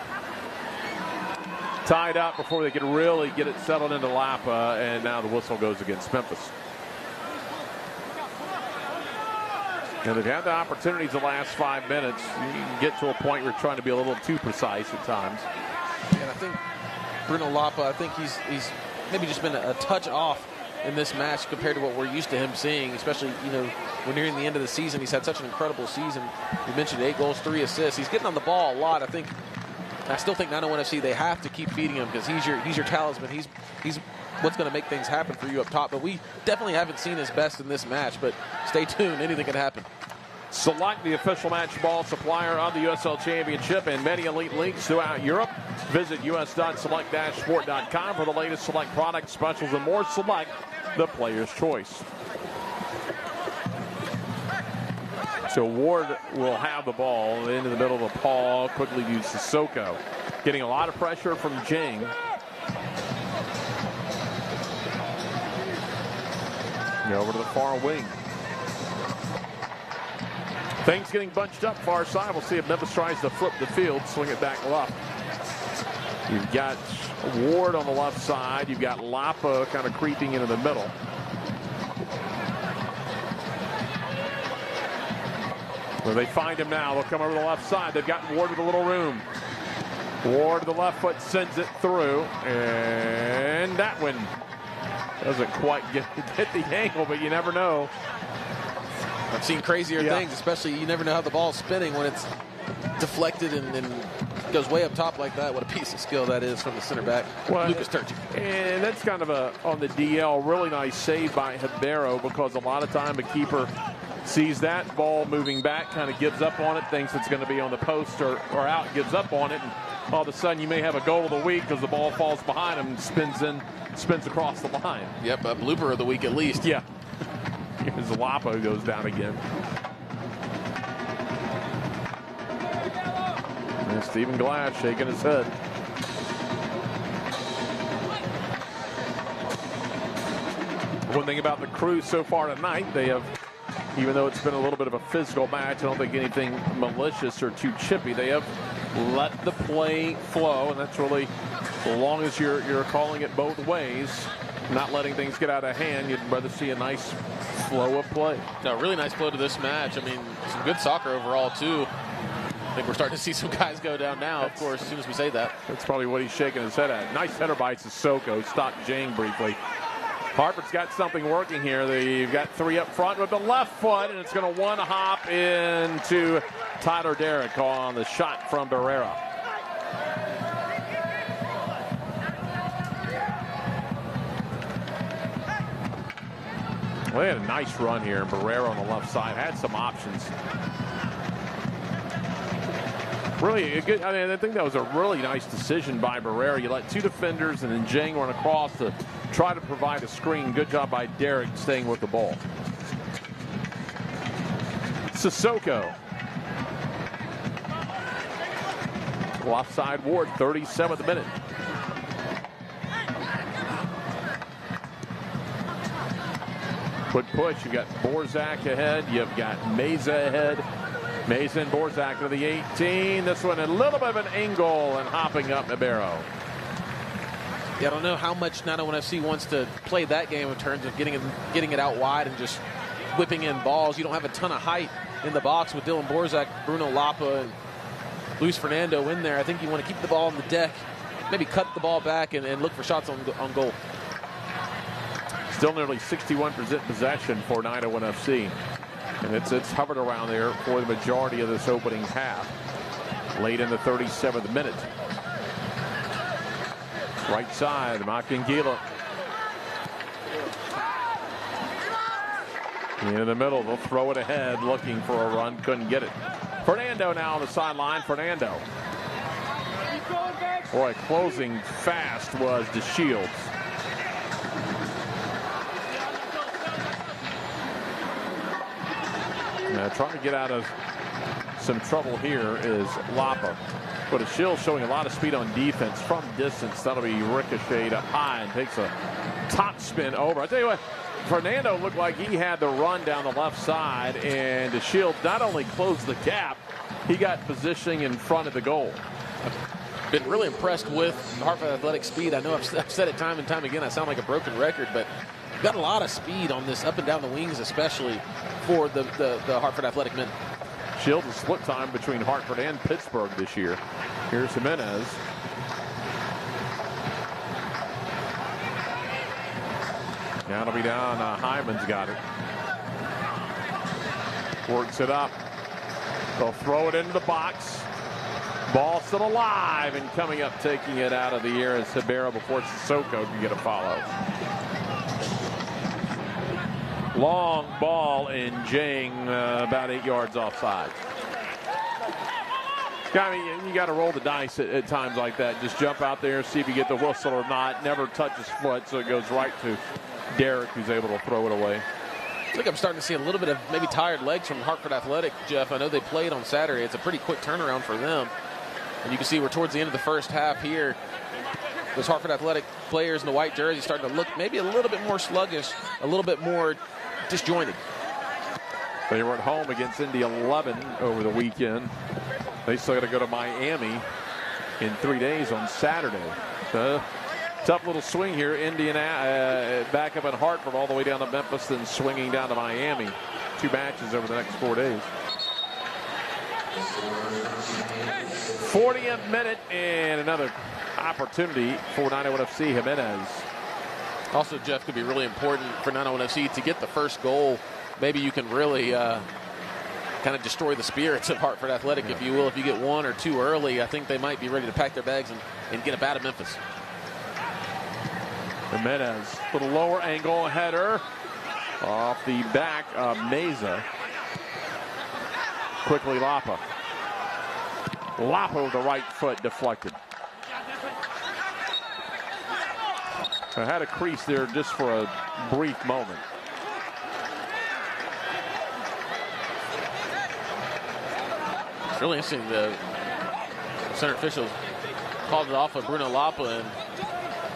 Tied up before they can really get it settled into Lapa, and now the whistle goes against Memphis. And they've had the opportunities the last 5 minutes. You can get to a point where you're trying to be a little too precise at times. And I think Bruno Lapa, I think he's maybe just been a touch off in this match compared to what we're used to him seeing, especially, when nearing the end of the season. He's had such an incredible season. You mentioned 8 goals, 3 assists. He's getting on the ball a lot. I still think 901 FC, they have to keep feeding him because he's your talisman. He's what's going to make things happen for you up top. But we definitely haven't seen his best in this match. But stay tuned. Anything can happen. Select, the official match ball supplier of the USL Championship and many elite leagues throughout Europe. Visit us.select-sport.com for the latest Select products, specials, and more. Select, the player's choice. So Ward will have the ball into the middle of the paw, quickly to Sissoko. Getting a lot of pressure from Jang. Over to the far wing. Things getting bunched up far side. We'll see if Memphis tries to flip the field, swing it back left. You've got Ward on the left side. You've got Lapa kind of creeping into the middle. Well, they find him now. They'll come over to the left side. They've got Ward with a little room. Ward to the left foot sends it through. And that one doesn't quite get the angle, but you never know. I've seen crazier things, especially you never know how the ball's spinning when it's deflected and goes way up top like that. What a piece of skill that is from the center back, Lucas Turchi. And that's kind of on the DL, really nice save by Ribeiro, because a lot of time a keeper sees that ball moving back, kind of gives up on it, thinks it's going to be on the post or out, gives up on it, and all of a sudden you may have a goal of the week because the ball falls behind him and spins across the line. Yep, a blooper of the week at least. Yeah. Here's Lapo goes down again. And Stephen Glass shaking his head. One thing about the Crew so far tonight, they have, even though it's been a little bit of a physical match, I don't think anything malicious or too chippy. They have let the play flow, and that's really, as long as you're calling it both ways, not letting things get out of hand, you'd rather see a nice flow of play. No, really nice flow to this match. I mean, some good soccer overall, too. I think we're starting to see some guys go down now, of course, as soon as we say that. That's probably what he's shaking his head at. Nice header by Sissoko. Stopped Jang briefly. Hartford's got something working here. They've got three up front with the left foot, and it's going to one hop into Tyler Derrick on the shot from Barrera. Well, they had a nice run here. Barrera on the left side had some options. Really a good. I mean, I think that was a really nice decision by Barrera. You let two defenders and then Jang run across to try to provide a screen. Good job by Derrick staying with the ball. Sissoko. Offside Ward, 37th minute. Quick push. You've got Borzak ahead. You've got Meza ahead. Meza and Borzak to the 18. This one a little bit of an angle and hopping up Ribeiro. Yeah, I don't know how much 901 FC wants to play that game in terms of getting it out wide and just whipping in balls. You don't have a ton of height in the box with Dylan Borzak, Bruno Lapa, and Luis Fernando in there. I think you want to keep the ball on the deck, maybe cut the ball back and look for shots on goal. Still nearly 61% possession for 901 FC. And it's hovered around there for the majority of this opening half. Late in the 37th minute. Right side, Makingila. In the middle, they'll throw it ahead, looking for a run, couldn't get it. Fernando now on the sideline, Fernando. Boy, closing fast was DeShields. Now trying to get out of some trouble here is Lapa. But DeShields showing a lot of speed on defense from distance. That'll be ricocheted up high and takes a top spin over. I tell you what, Fernando looked like he had the run down the left side, and DeShields not only closed the gap, he got positioning in front of the goal. I've been really impressed with Hartford Athletic speed. I know I've said it time and time again. I sound like a broken record, but got a lot of speed on this up and down the wings, especially for the Hartford Athletic men. Shields a split time between Hartford and Pittsburgh this year. Here's Jimenez. Now it'll be down. Hyman's got it. Works it up. They'll throw it into the box. Ball still alive, and coming up, taking it out of the air is Ribeiro before Sissoko can get a follow. Long ball in Jang, about 8 yards offside. I mean, you got to roll the dice at times like that. Just jump out there, see if you get the whistle or not. Never touch his foot, so it goes right to Derrick, who's able to throw it away. I think I'm starting to see a little bit of maybe tired legs from Hartford Athletic, Jeff. I know they played on Saturday. It's a pretty quick turnaround for them. And you can see we're towards the end of the first half here. those Hartford Athletic players in the white jersey starting to look maybe a little bit more sluggish, a little bit more disjointed. They were at home against Indy 11 over the weekend. They still got to go to Miami in 3 days on Saturday. Tough little swing here. Indiana back up in Hartford all the way down to Memphis, then swinging down to Miami. 2 matches over the next 4 days. 40th minute and another opportunity for 901 FC. Jimenez. Also, Jeff, could be really important for 901 FC to get the first goal. Maybe you can really kind of destroy the spirits of Hartford Athletic, if you will. If you get 1 or 2 early, I think they might be ready to pack their bags and get up out of Memphis. Jimenez, little lower angle header off the back of Meza. Quickly Lapa. Lapa with the right foot deflected. I had a crease there just for a brief moment. It's really interesting. The center officials called it off of Bruno Lapa, and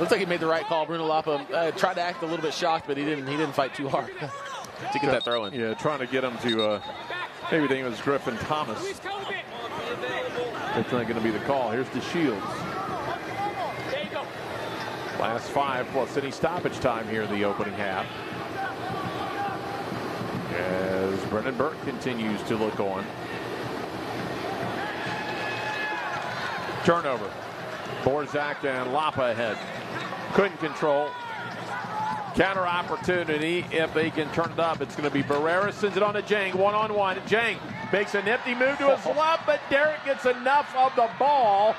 looks like he made the right call. Bruno Lapa tried to act a little bit shocked, but he didn't fight too hard to get that throw in. Yeah, trying to get him to maybe think it was Griffin Thomas. That's not going to be the call. Here's the Shields. Last 5 plus any stoppage time here in the opening half. As Brendan Burke continues to look on. Turnover. Borzak and Lapa ahead. Couldn't control. Counter opportunity. If they can turn it up, it's going to be Barrera. Sends it on to Jang. 1-on-1. Jang makes a nifty move to his left, but Derek gets enough of the ball.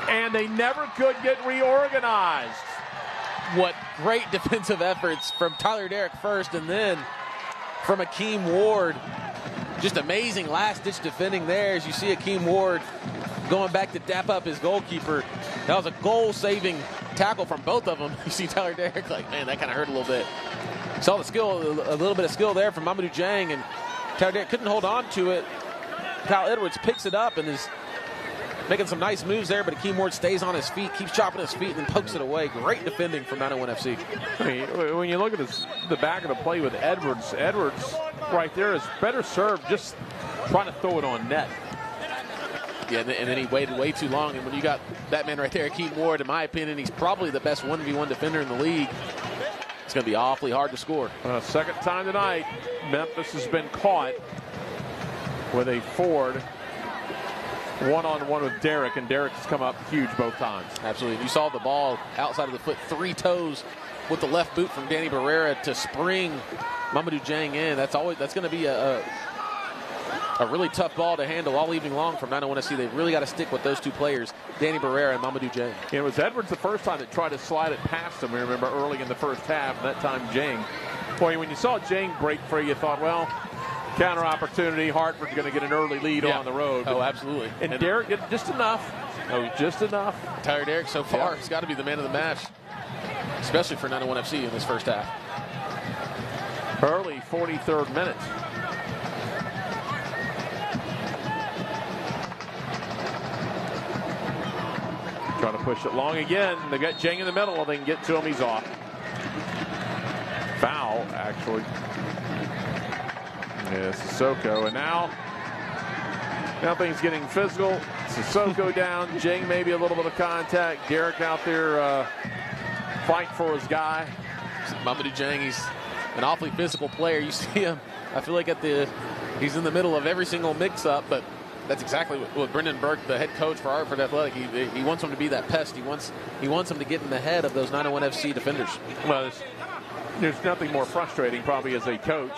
And they never could get reorganized. What great defensive efforts from Tyler Derrick first, and then from Akeem Ward. Just amazing last-ditch defending there as you see Akeem Ward going back to dap up his goalkeeper. That was a goal-saving tackle from both of them. You see Tyler Derrick like, man, that kind of hurt a little bit. Saw the skill, a little bit of skill there from Mamadou Jang, and Tyler Derrick couldn't hold on to it. Kyle Edwards picks it up and is making some nice moves there, but Akeem Ward stays on his feet, keeps chopping his feet, and then pokes it away. Great defending from 901 FC. I mean, when you look at the back of the play with Edwards right there is better served just trying to throw it on net. Yeah, and then he waited way too long, and when you got that man right there, Akeem Ward, in my opinion, he's probably the best 1v1 defender in the league. It's going to be awfully hard to score. Second time tonight, Memphis has been caught with a Ford one-on-one with Derrick, and Derrick's come up huge both times. Absolutely. You saw the ball outside of the foot, 3 toes with the left boot from Danny Barrera to spring Mamadou Jang in. That's going to be a really tough ball to handle all evening long from 901 FC. They've really got to stick with those 2 players, Danny Barrera and Mamadou Jang. It was Edwards the first time that tried to slide it past him. We remember early in the first half, and that time Jang. Boy, when you saw Jang break free, you thought, well, counter opportunity. Hartford's going to get an early lead on the road. Oh, absolutely. And Derrick did just enough. Just enough. Tyler Derrick so far has got to be the man of the match, especially for 901 FC in this first half. Early 43rd minute. Trying to push it long again. They got Jang in the middle. If they can get to him, he's off. Foul, actually. Yeah, Sissoko, and now things getting physical. Sissoko down, Jang maybe a little bit of contact. Derrick out there fighting for his guy. Mamadou Jang, he's an awfully physical player. You see him, I feel like he's in the middle of every single mix-up, but that's exactly what Brendan Burke, the head coach for Hartford Athletic, he wants him to be that pest. He wants him to get in the head of those 901 FC defenders. Well, there's nothing more frustrating probably as a coach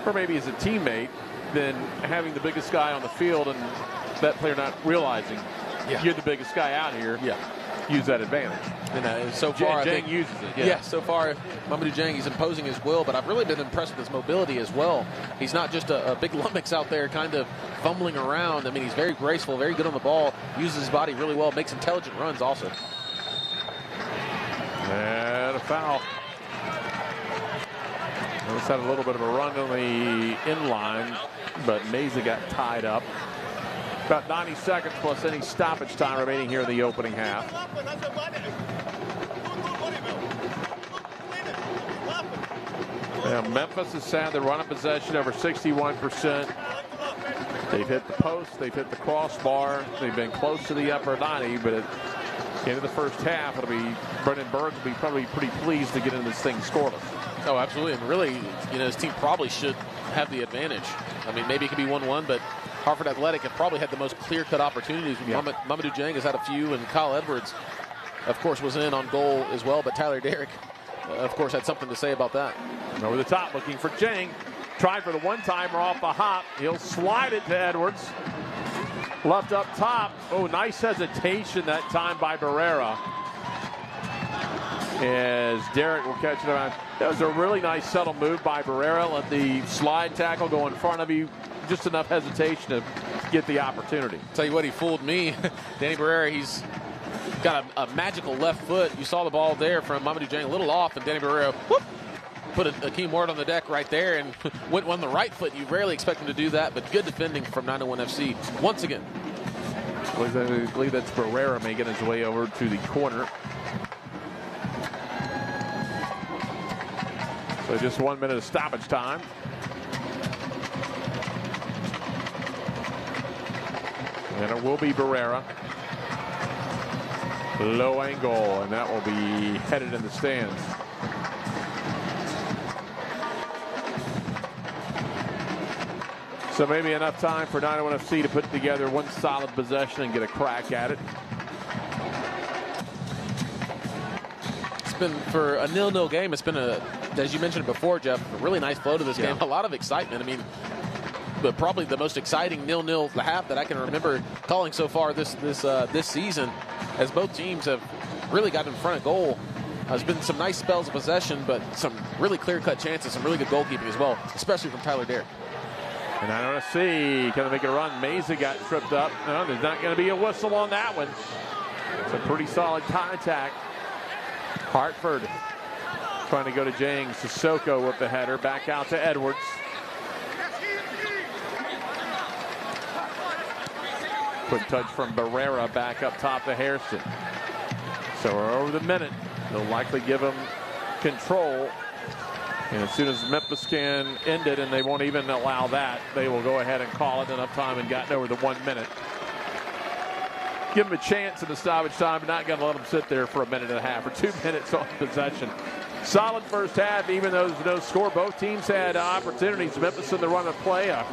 or maybe as a teammate than having the biggest guy on the field and that player not realizing you're the biggest guy out here. Yeah. Use that advantage. And so far, Jang uses it. Yeah, so far, Mamadou Jang, he's imposing his will, but I've really been impressed with his mobility as well. He's not just a big lummox out there kind of fumbling around. I mean, he's very graceful, very good on the ball, uses his body really well, makes intelligent runs also. And a foul. Almost had a little bit of a run on the inline, but Meza got tied up. About 90 seconds plus any stoppage time remaining here in the opening half. Memphis has had the run of possession over 61%. They've hit the post, they've hit the crossbar, they've been close to the upper 90, but at the end of the first half, it'll be Brendan Burns will be probably pretty pleased to get into this thing scoreless. Oh, absolutely. And really, his team probably should have the advantage. I mean, maybe it could be 1-1, but Hartford Athletic have probably had the most clear-cut opportunities. Yeah. Mamadou Dieng has had a few, and Kyle Edwards, of course, was in on goal as well, but Tyler Derrick, of course, had something to say about that. Over the top, looking for Dieng. Tried for the one-timer off the hop. He'll slide it to Edwards. Left up top. Oh, nice hesitation that time by Barrera. As Derrick will catch it around. That was a really nice subtle move by Barrera. Let the slide tackle go in front of you. Just enough hesitation to get the opportunity. Tell you what, he fooled me. Danny Barrera, he's got a magical left foot. You saw the ball there from Mamadou Dieng, a little off, and Danny Barrera, whoop, put a key word on the deck right there and went on the right foot. You rarely expect him to do that, but good defending from 901 FC once again. I believe that's Barrera making his way over to the corner. So just 1 minute of stoppage time. And it will be Barrera. Low angle, and that will be headed in the stands. So maybe enough time for 901 FC to put together one solid possession and get a crack at it. It's been, for a 0-0 game, it's been, as you mentioned before, Jeff, a really nice flow to this game. A lot of excitement. I mean, but probably the most exciting 0-0 half that I can remember calling so far this season, as both teams have really got in front of goal. There's been some nice spells of possession, but some really clear-cut chances, some really good goalkeeping as well, especially from Tyler Derrick. And I don't see, can they make a run? Mesa got tripped up. No, there's not going to be a whistle on that one. It's a pretty solid contact. Hartford trying to go to Dieng. Sissoko with the header. Back out to Edwards. Quick touch from Barrera back up top to Hairston. So we're over the minute. They'll likely give him control. And as soon as Memphis can end it, and they won't even allow that, they will go ahead and call it. Enough time and gotten over the 1 minute. Give them a chance in the stoppage time, but not going to let them sit there for a minute and a half or 2 minutes on possession. Solid first half, even though there's no score. Both teams had opportunities. Memphis in the run of play, a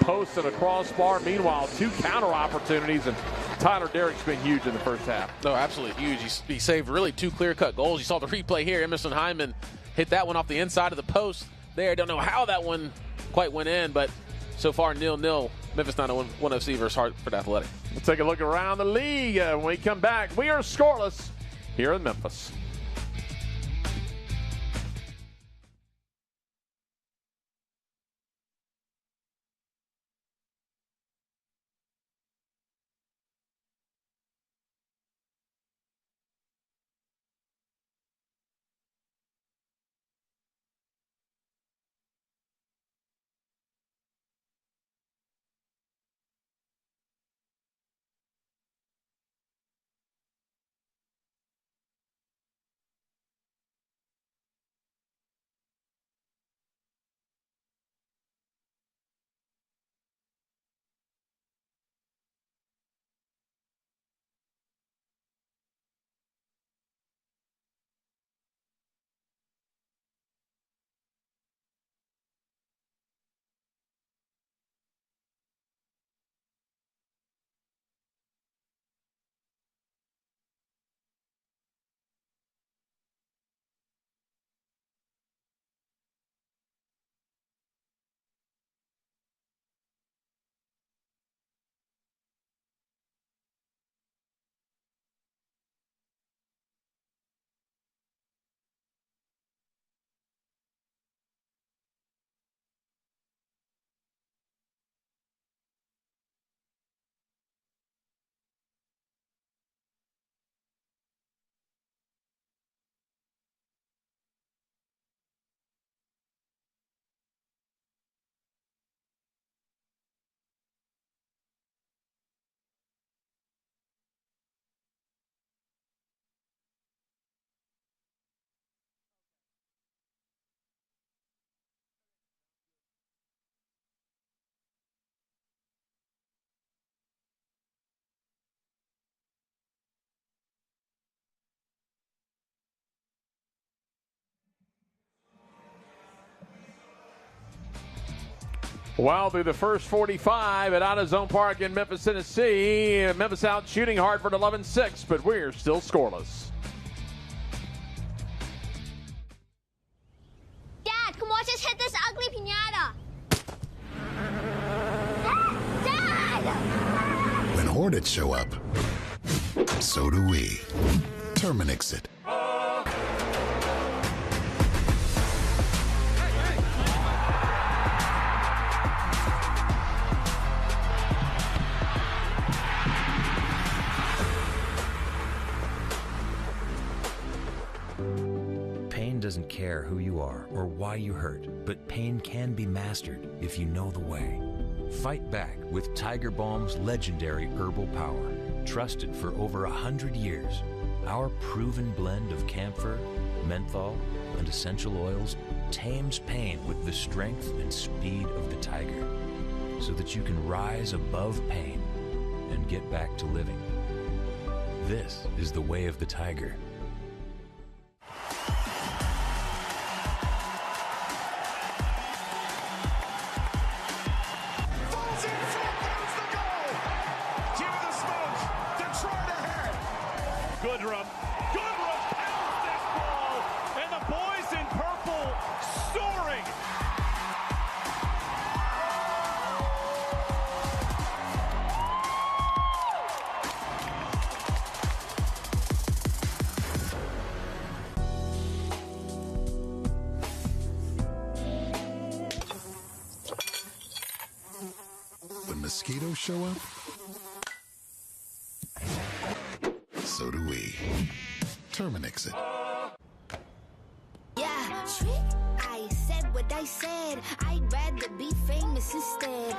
post and a crossbar. Meanwhile, 2 counter opportunities, and Tyler Derrick's been huge in the first half. No, absolutely huge. He saved really 2 clear-cut goals. You saw the replay here. Emerson Hyman hit that one off the inside of the post there. I don't know how that one quite went in, but so far 0-0. Memphis 901 FC versus Hartford Athletic. We'll take a look around the league. When we come back, we are scoreless here in Memphis. Well, through the first 45 at AutoZone Park in Memphis, Tennessee, Memphis out shooting Hartford 11-6, but we're still scoreless. Dad, come watch us hit this ugly piñata. Dad! When Hornets show up, so do we. Terminix it. Pain doesn't care who you are or why you hurt, but pain can be mastered if you know the way. Fight back with Tiger Balm's legendary herbal power. Trusted for over 100 years, our proven blend of camphor, menthol, and essential oils tames pain with the strength and speed of the tiger, so that you can rise above pain and get back to living. This is the way of the tiger. Goodrum pounds this ball, and the boys in purple soaring. When mosquitoes show up, so do we. Terminix it. Yeah, trick. I said what I said. I'd rather be famous instead.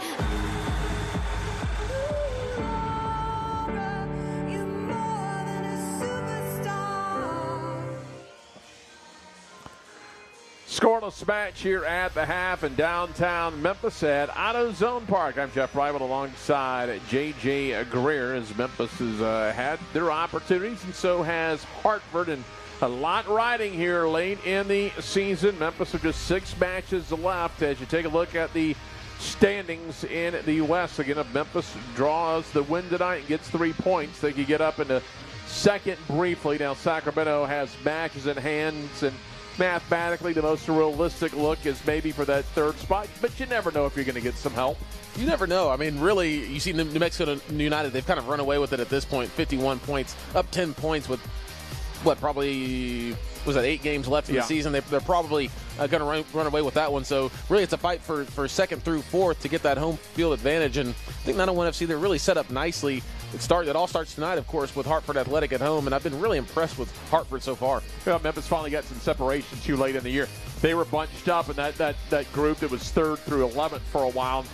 Scoreless match here at the half in downtown Memphis at AutoZone Park. I'm Jeff Rival alongside J.J. Greer, as Memphis has had their opportunities, and so has Hartford, and a lot riding here late in the season. Memphis with just 6 matches left as you take a look at the standings in the West. Again, if Memphis draws the win tonight and gets 3 points, they could get up into second briefly. Now Sacramento has matches in hands, and mathematically the most realistic look is maybe for that third spot, but you never know if you're going to get some help. You never know. I mean, really, you see New Mexico United, they've kind of run away with it at this point. 51 points, up 10 points with, probably, was that 8 games left in the season? They're probably going to run away with that one. So, really, it's a fight for second through fourth to get that home field advantage. And I think 901 FC, they're really set up nicely. It all starts tonight, of course, with Hartford Athletic at home, and I've been really impressed with Hartford so far. Well, Memphis finally got some separation too late in the year. They were bunched up in that group that was 3rd through 11th for a while.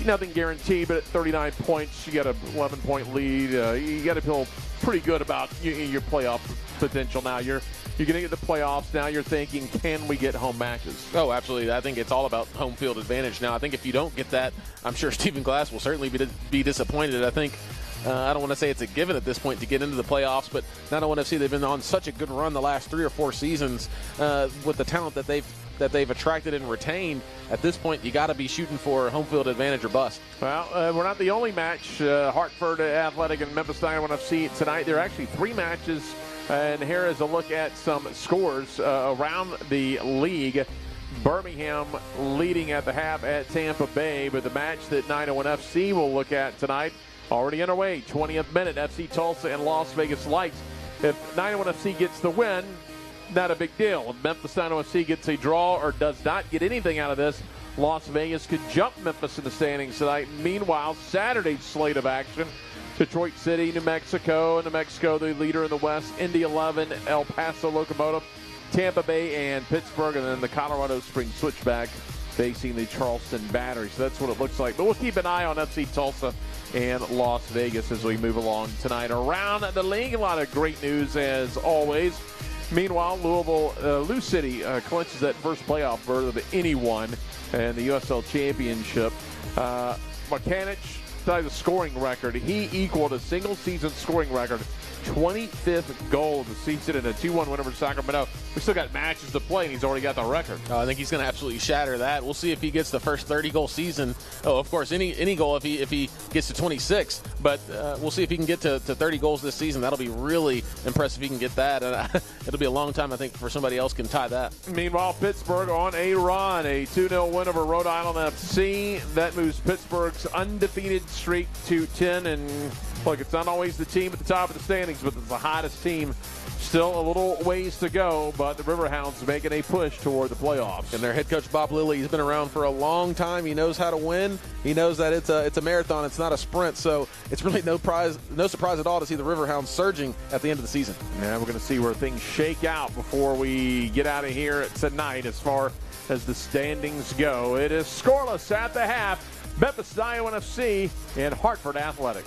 Nothing guaranteed, but at 39 points, you got an 11-point lead. You got to feel pretty good about your playoff potential now. You're getting to the playoffs. Now you're thinking, can we get home matches? Oh, absolutely. I think it's all about home field advantage now. I think if you don't get that, I'm sure Stephen Glass will certainly be disappointed. I think I don't want to say it's a given at this point to get into the playoffs, but 901 FC, they've been on such a good run the last 3 or 4 seasons with the talent that they've attracted and retained. At this point, you got to be shooting for home field advantage or bust. Well, we're not the only match. Hartford Athletic and Memphis 901 FC tonight. There are actually 3 matches, and here is a look at some scores around the league. Birmingham leading at the half at Tampa Bay, but the match that 901 FC will look at tonight already underway. 20th minute, FC Tulsa and Las Vegas Lights. If 901 FC gets the win, not a big deal. If Memphis 901 FC gets a draw or does not get anything out of this, Las Vegas could jump Memphis in the standings tonight. Meanwhile, Saturday's slate of action: Detroit City, New Mexico, the leader in the West, Indy 11, El Paso Locomotive, Tampa Bay, and Pittsburgh, and then the Colorado Springs Switchback facing the Charleston Battery. So that's what it looks like. But we'll keep an eye on FC Tulsa and Las Vegas as we move along tonight. Around the league, a lot of great news as always. Meanwhile, Lou City clinches that first playoff berth of anyone in the USL Championship. Markanich besides the scoring record, he equaled a single-season scoring record. 25th goal of the season in a 2-1 win over Sacramento. We still got matches to play, and he's already got the record. I think he's going to absolutely shatter that. We'll see if he gets the first 30-goal season. Oh, of course, any goal if he gets to 26. But we'll see if he can get to 30 goals this season. That'll be really impressive if he can get that. And it'll be a long time, I think, before somebody else can tie that. Meanwhile, Pittsburgh on a run. A 2-0 win over Rhode Island FC. That moves Pittsburgh's undefeated streak to 10. And look, it's not always the team at the top of the standings, but it's the hottest team. Still a little ways to go, but the Riverhounds making a push toward the playoffs. And their head coach, Bob Lilly, he's been around for a long time. He knows how to win. He knows that it's a marathon. It's not a sprint, so it's really no surprise at all to see the Riverhounds surging at the end of the season. Yeah, we're going to see where things shake out before we get out of here tonight as far as the standings go. It is scoreless at the half. Memphis Iowa FC and Hartford Athletic.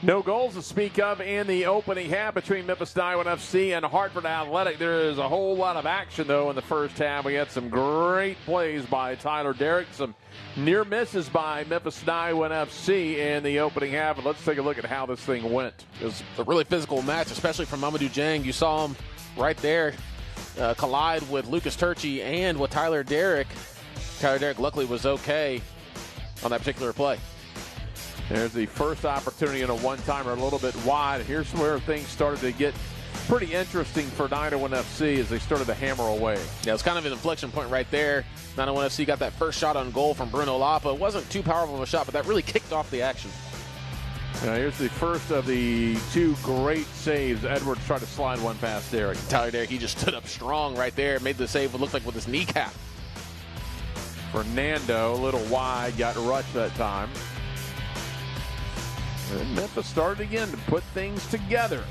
No goals to speak of in the opening half between Memphis Iowa FC and Hartford Athletic. There is a whole lot of action, though, in the first half. We had some great plays by Tyler Derrick, some near misses by Memphis Iowa FC in the opening half. And let's take a look at how this thing went. It was a really physical match, especially from Mamadou Dieng. You saw him right there collide with Lucas Turchi and with Tyler Derrick. Tyler Derrick luckily was okay on that particular play. There's the first opportunity in a one-timer, a little bit wide. Here's where things started to get pretty interesting for 901 FC as they started to hammer away. Yeah, it's kind of an inflection point right there. 901 FC got that first shot on goal from Bruno Lapa. It wasn't too powerful of a shot, but that really kicked off the action. Now here's the first of the two great saves. Edwards tried to slide one past Derrick. Tyler Derrick, he just stood up strong right there. Made the save, it looked like with his kneecap. Fernando, a little wide, got rushed that time. And Memphis started again to put things together.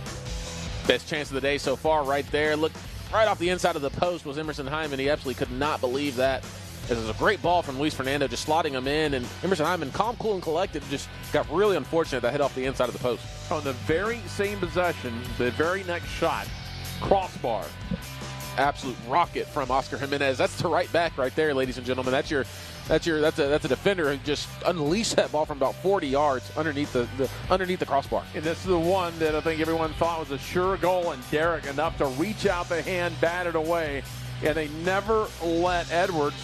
Best chance of the day so far right there. Look, right off the inside of the post was Emerson Hyman. He absolutely could not believe that. It was a great ball from Luis Fernando, just slotting him in. And Emerson Hyman, calm, cool, and collected, just got really unfortunate that hit off the inside of the post. On the very same possession, the very next shot, crossbar. Absolute rocket from Oscar Jimenez. That's the right back right there, ladies and gentlemen. That's a defender who just unleashed that ball from about 40 yards underneath the crossbar. And this is the one that I think everyone thought was a sure goal, and Derrick enough to reach out the hand, bat it away, and they never let Edwards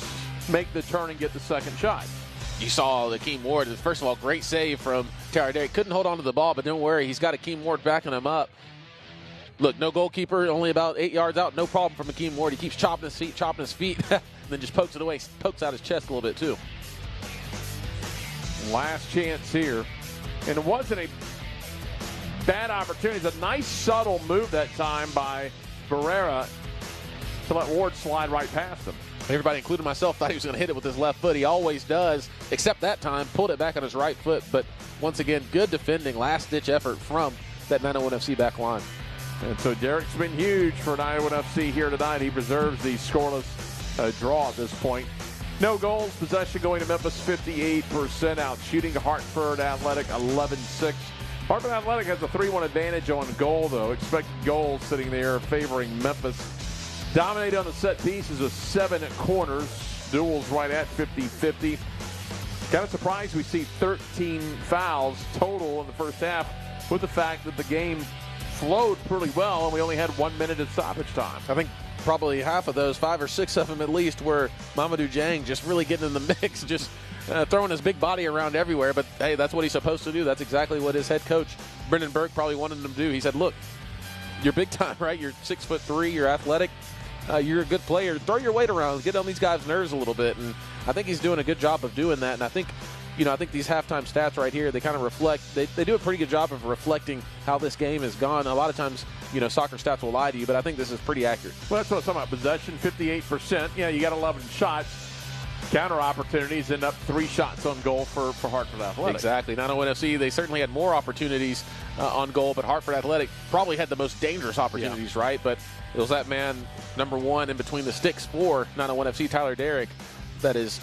make the turn and get the second shot. You saw Akeem Ward. First of all, great save from Tyler Derrick. Couldn't hold on to the ball, but don't worry, he's got Akeem Ward backing him up. Look, no goalkeeper, only about 8 yards out. No problem for McKean Ward. He keeps chopping his feet, and then just pokes it away, pokes out his chest a little bit too. Last chance here. And it wasn't a bad opportunity. It's a nice subtle move that time by Barrera to let Ward slide right past him. Everybody, including myself, thought he was going to hit it with his left foot. He always does, except that time, pulled it back on his right foot. But once again, good defending, last-ditch effort from that 901 FC back line. And so Derek's been huge for 901 FC here tonight. He preserves the scoreless draw at this point. No goals, possession going to Memphis 58%, out shooting to Hartford Athletic 11-6. Hartford Athletic has a 3-1 advantage on goal, though. Expected goals sitting there favoring Memphis. Dominate on the set pieces with 7 corners. Duels right at 50-50. Kind of surprised we see 13 fouls total in the first half, with the fact that the game flowed pretty well and we only had 1 minute of stoppage time. I think probably half of those, 5 or 6 of them at least, were Mamadou Dieng just really getting in the mix, just throwing his big body around everywhere. But, hey, that's what he's supposed to do. That's exactly what his head coach, Brendan Burke, probably wanted him to do. He said, look, you're big time, right? You're 6'3", you're athletic. You're a good player. Throw your weight around. Get on these guys' nerves a little bit. And I think he's doing a good job of doing that. And I think these halftime stats right here, they kind of reflect, they do a pretty good job of reflecting how this game has gone. A lot of times, soccer stats will lie to you, but I think this is pretty accurate. Well, that's what I'm talking about. Possession, 58%. Yeah, you got 11 shots. Counter opportunities end up 3 shots on goal for Hartford Athletic. Exactly. 901 FC, they certainly had more opportunities on goal, but Hartford Athletic probably had the most dangerous opportunities, right? But it was that man, number 1 in between the sticks for 901 FC, Tyler Derrick, that is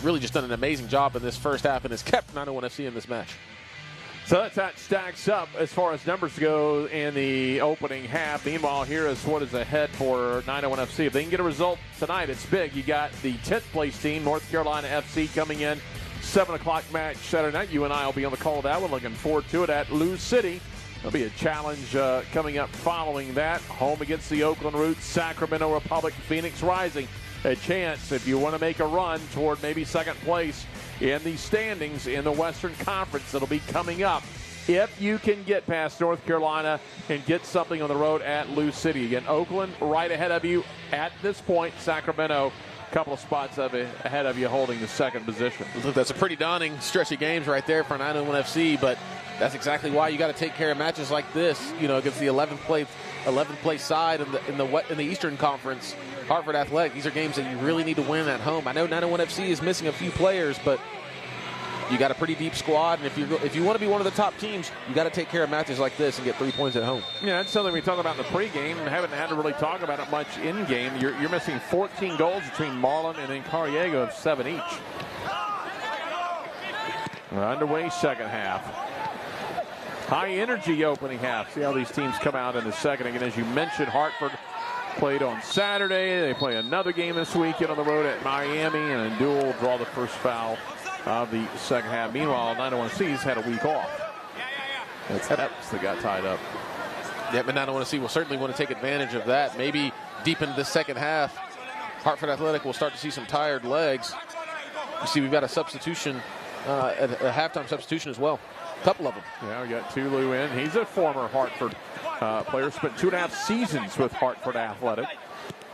really just done an amazing job in this first half and has kept 901 FC in this match. So that's how it stacks up as far as numbers go in the opening half. Meanwhile, here is what is ahead for 901 FC. If they can get a result tonight, it's big. You got the 10th place team, North Carolina FC, coming in. 7 o'clock match Saturday night. You and I will be on the call of that one. Looking forward to it at Lou City. There'll be a challenge coming up following that. Home against the Oakland Roots, Sacramento Republic, Phoenix Rising. A chance if you want to make a run toward maybe second place in the standings in the Western Conference that'll be coming up. If you can get past North Carolina and get something on the road at Lou City. Again, Oakland right ahead of you at this point. Sacramento a couple of spots ahead of you holding the second position. Look, that's a pretty daunting stretch of games right there for 901 FC, but that's exactly why you got to take care of matches like this, against the 11th place side in the Eastern Conference. Hartford Athletic, these are games that you really need to win at home. I know 901 FC is missing a few players, but you got a pretty deep squad, and if you want to be one of the top teams, you got to take care of matches like this and get 3 points at home. Yeah, that's something we talk about in the pregame. Haven't had to really talk about it much in game. You're missing 14 goals between Marlin and then Carriego of 7 each. We're underway second half. High energy opening half. See how these teams come out in the second. Again, as you mentioned, Hartford played on Saturday. They play another game this weekend on the road at Miami, and a duel will draw the first foul of the second half. Meanwhile, 901 C's had a week off. That's that got tied up. Yeah, but 901 C will certainly want to take advantage of that. Maybe deep into the second half, Hartford Athletic will start to see some tired legs. You see, we've got a substitution, a halftime substitution as well. A couple of them. Yeah, we got Tulu in. He's a former Hartford player. Spent 2.5 seasons with Hartford Athletic.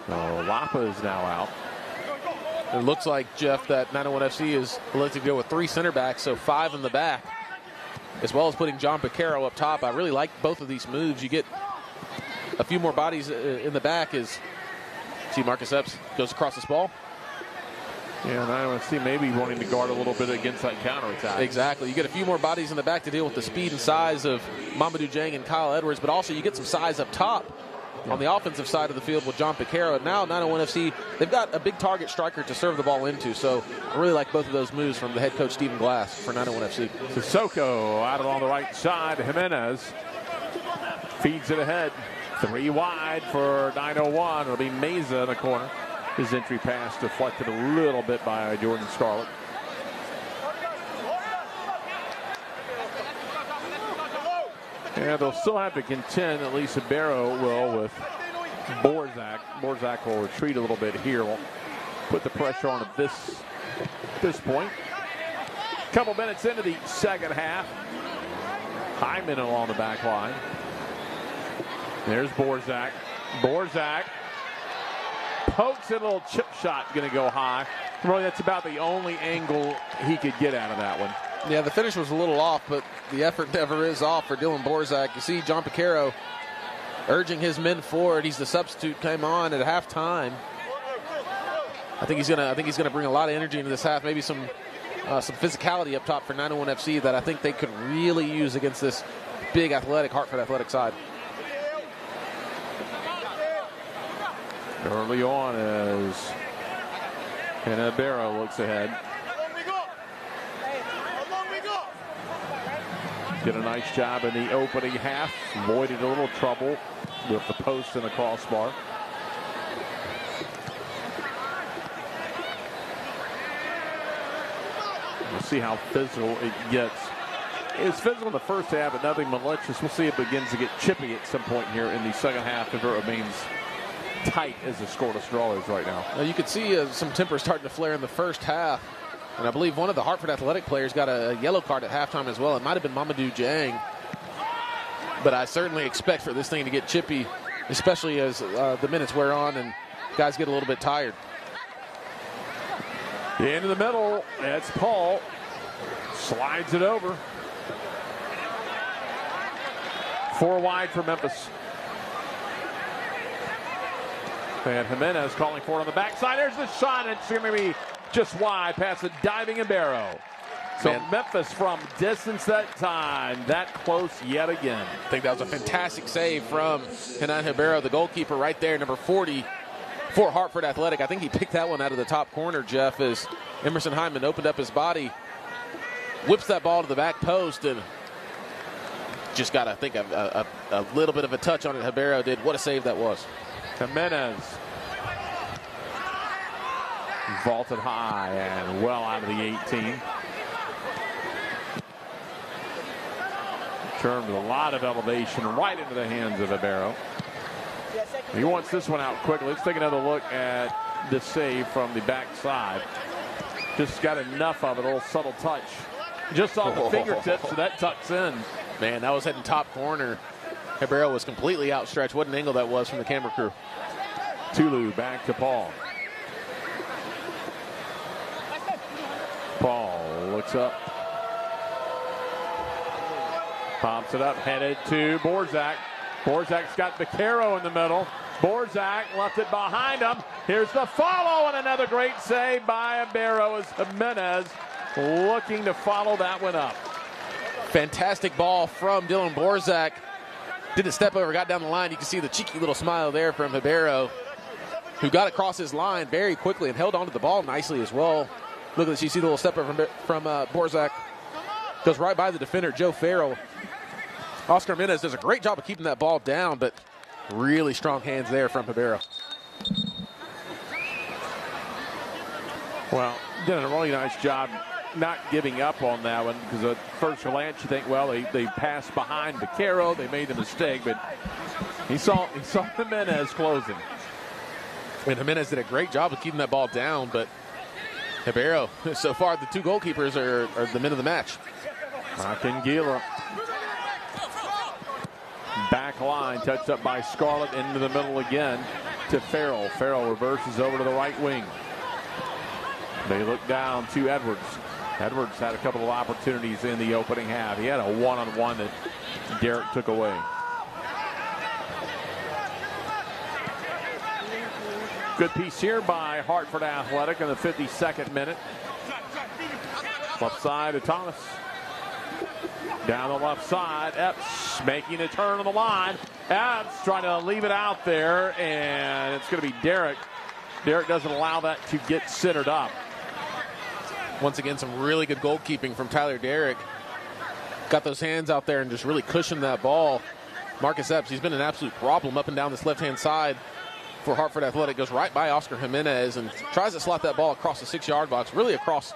Lapa is now out. It looks like, Jeff, that 901 FC is elected to go with 3 center backs, so 5 in the back, as well as putting John Picaro up top. I really like both of these moves. You get a few more bodies in the back as, see, Marcus Epps goes across this ball. Yeah, and I want to see maybe wanting to guard a little bit against that counterattack. Exactly. You get a few more bodies in the back to deal with the speed and size of Mamadou Dieng and Kyle Edwards, but also you get some size up top on the offensive side of the field with John Picaro. And now 901 FC, they've got a big target striker to serve the ball into. So I really like both of those moves from the head coach, Stephen Glass, for 901 FC. Sissoko out on the right side. Jimenez feeds it ahead. 3 wide for 901. It'll be Meza in the corner. His entry pass deflected a little bit by Jordan Scarlett. Yeah, they'll still have to contend, at least Barrow will, with Borzak. Borzak will retreat a little bit here. Will put the pressure on at this point. Couple minutes into the second half. Hyman along the back line. There's Borzak. Borzak pokes it, a little chip shot, going to go high. Really, that's about the only angle he could get out of that one. Yeah, the finish was a little off, but the effort never is off for Dylan Borzak. You see John Picaro urging his men forward. He's the substitute, came on at halftime. I think he's gonna bring a lot of energy into this half. Maybe some physicality up top for 901 FC that I think they could really use against this big athletic Hartford athletic side. Early on as Canabero looks ahead. Did a nice job in the opening half. Avoided a little trouble with the post and the crossbar. We'll see how physical it gets. It was physical in the first half, but nothing malicious. We'll see it begins to get chippy at some point here in the second half if it remains tight as the scoreless draw is right now. Now you could see some temper starting to flare in the first half. And I believe one of the Hartford Athletic players got a yellow card at halftime as well. It might have been Mamadou Jang. But I certainly expect for this thing to get chippy, especially as the minutes wear on and guys get a little bit tired. Into the middle, that's Paul. Slides it over. 4 wide for Memphis. And Jimenez calling for it on the backside. There's the shot. It's going to be just wide past the diving Ibero. So Memphis from distance that time. That close yet again. I think that was a fantastic save from Henan Ibero, the goalkeeper right there, number 40 for Hartford Athletic. I think he picked that one out of the top corner, Jeff, as Emerson Hyman opened up his body, whips that ball to the back post, and just got, I think, a little bit of a touch on it. Ibero did. What a save that was. Jimenez vaulted high and well out of the 18. Turned with a lot of elevation right into the hands of Ibero. He wants this one out quickly. Let's take another look at the save from the backside. Just got enough of it, a little subtle touch. Just off the fingertips, so that tucks in. Man, that was heading top corner. Ibero was completely outstretched. What an angle that was from the camera crew. Tulu back to Paul. Paul looks up. Pops it up, headed to Borzak. Borzak's got Beccaro in the middle. Borzak left it behind him. Here's the follow, and another great save by Ibero as Jimenez looking to follow that one up. Fantastic ball from Dylan Borzak. Didn't step over, got down the line. You can see the cheeky little smile there from Ibero, who got across his line very quickly and held onto the ball nicely as well. Look at this. You see the little step over from Borzak. Goes right by the defender, Joe Farrell. Oscar Jimenez does a great job of keeping that ball down, but really strong hands there from Ibero. Well, did a really nice job not giving up on that one, because at first glance you think, well, they passed behind Beccaro, they made the mistake, but he saw Jimenez closing. And Jimenez did a great job of keeping that ball down, but Ibero, so far the two goalkeepers are the men of the match. Akingila. Back line, touched up by Scarlett, into the middle again to Farrell. Farrell reverses over to the right wing. They look down to Edwards. Edwards had a couple of opportunities in the opening half. He had a one-on-one that Derek took away. Good piece here by Hartford Athletic in the 52nd minute. Left side to Thomas. Down the left side, Epps making a turn on the line. Epps trying to leave it out there, and it's going to be Derek. Derek doesn't allow that to get centered up. Once again, some really good goalkeeping from Tyler Derrick. Got those hands out there and just really cushioned that ball. Marcus Epps, he's been an absolute problem up and down this left-hand side for Hartford Athletic. Goes right by Oscar Jimenez and tries to slot that ball across the 6-yard box, really across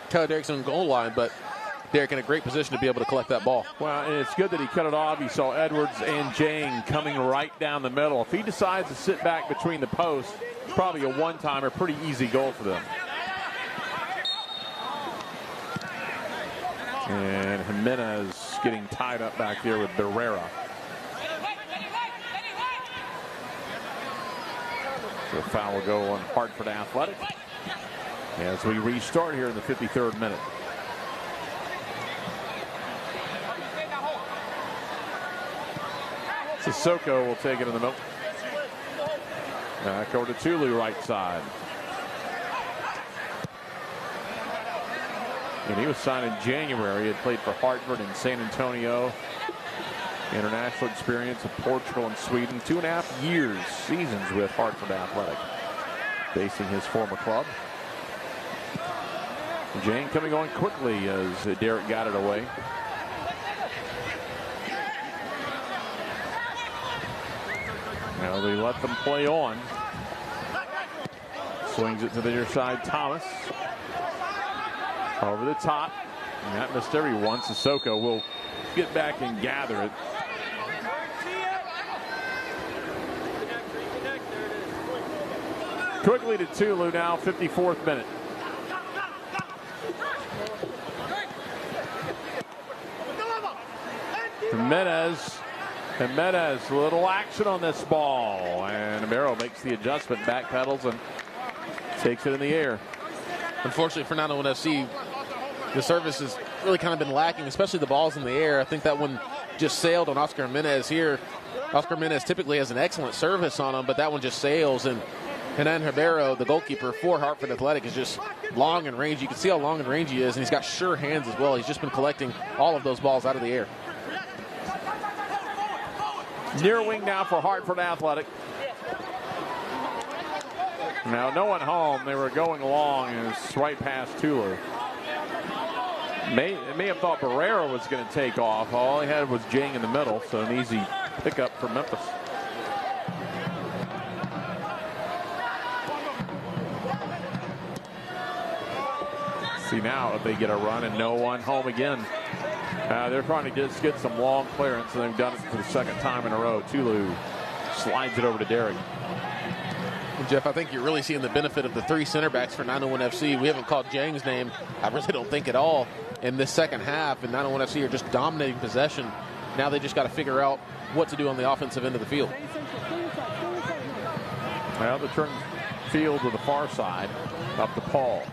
Tyler Derrick's own goal line, but Derrick in a great position to be able to collect that ball. Well, and it's good that he cut it off. You saw Edwards and Jang coming right down the middle. If he decides to sit back between the posts, probably a one-timer, pretty easy goal for them. And Jimenez getting tied up back there with Barrera. So a foul will go on Hartford Athletic as we restart here in the 53rd minute. Sissoko will take it in the middle. Back over to Tulu, right side. And he was signed in January. He had played for Hartford and San Antonio. International experience of Portugal and Sweden. 2.5 years, seasons with Hartford Athletic, facing his former club. Jane coming on quickly as Derek got it away. Now they let them play on. Swings it to the near side. Thomas over the top. And that missed everyone. Sissoko will get back and gather it. Quickly to Tulu now, 54th minute. Jimenez, little action on this ball. And Amaro makes the adjustment, backpedals, and takes it in the air. Unfortunately for 901 FC, the service has really kind of been lacking, especially the balls in the air. I think that one just sailed on Oscar Jimenez here. Oscar Jimenez typically has an excellent service on him, but that one just sails. And Hernan Ribeiro, the goalkeeper for Hartford Athletic, is just long and rangy. You can see how long and rangy he is, and he's got sure hands as well. He's just been collecting all of those balls out of the air. Near wing now for Hartford Athletic. Now no one home. They were going long, and it's right past Tulu. May have thought Barrera was going to take off. All he had was Jang in the middle, so an easy pickup for Memphis. See now if they get a run and no one home again. They're trying to just get some long clearance, and they've done it for the second time in a row. Tulu slides it over to Derek. Jeff, I think you're really seeing the benefit of the three center backs for 901 FC. We haven't called Jang's name, I really don't think at all, in this second half, and 901 FC are just dominating possession. Now they just got to figure out what to do on the offensive end of the field. Well, they turn field to the far side, up to Paul.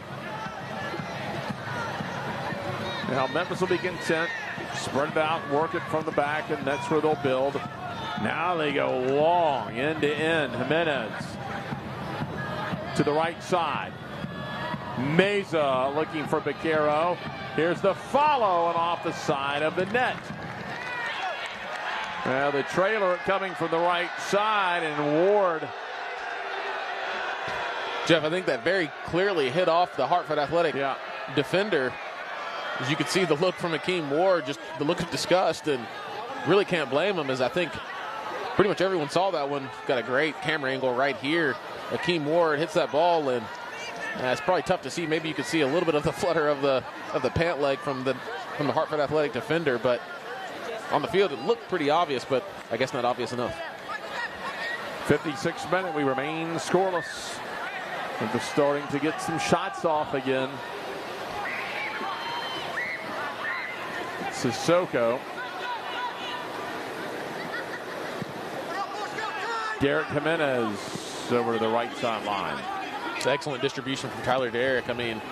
Now Memphis will be content, spread it out, work it from the back, and that's where they'll build. Now they go long, end to end. Jimenez to the right side. Meza looking for Becerra. Here's the follow, and off the side of the net. Now the trailer coming from the right side, and Ward. Jeff, I think that very clearly hit off the Hartford Athletic defender. As you can see the look from Akeem Ward, just the look of disgust, and really can't blame him, as I think pretty much everyone saw that one. Got a great camera angle right here. Akeem Ward hits that ball, and it's probably tough to see. Maybe you could see a little bit of the flutter of the pant leg from the Hartford Athletic defender, but on the field it looked pretty obvious, but I guess not obvious enough. 56th minute, we remain scoreless. And just starting to get some shots off again. Sissoko. Derek Jimenez over to the right sideline. It's excellent distribution from Tyler Derrick. I mean,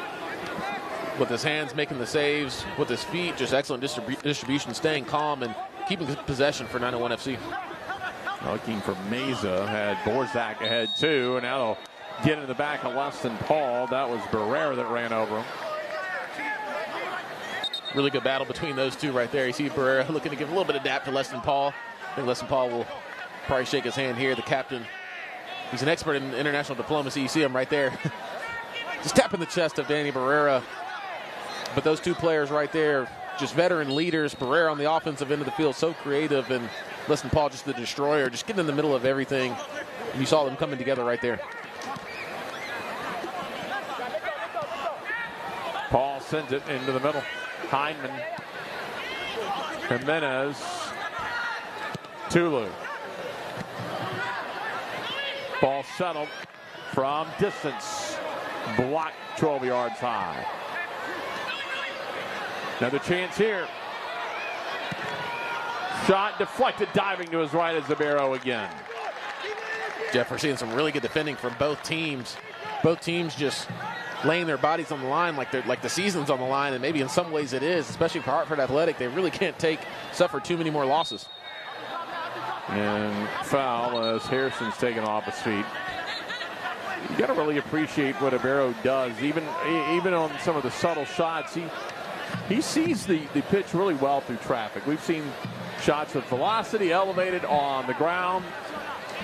with his hands making the saves, with his feet, just excellent distribution, staying calm and keeping possession for 901 FC. Looking for Meza, had Borzak ahead too, and now they'll get in the back of Leston Paul. That was Barrera that ran over him. Really good battle between those two right there. You see Barrera looking to give a little bit of dap to Leston Paul. I think Leston Paul will probably shake his hand here. The captain, he's an expert in international diplomacy. You see him right there. Just tapping the chest of Danny Barrera. But those two players right there, just veteran leaders. Barrera on the offensive end of the field, so creative, and Leston Paul just the destroyer, just getting in the middle of everything. And you saw them coming together right there. Paul sends it into the middle. Hyndman, Jimenez, Tulu. Ball settled from distance. Blocked 12 yards high. Another chance here. Shot deflected, diving to his right as Zabero again. Jeff, we're seeing some really good defending from both teams. Both teams just laying their bodies on the line like the season's on the line, and maybe in some ways it is, especially for Hartford Athletic. They really can't suffer too many more losses. And foul as Harrison's taken off his feet. You got to really appreciate what Ibero does, even on some of the subtle shots. He sees the pitch really well through traffic. We've seen shots with velocity elevated on the ground,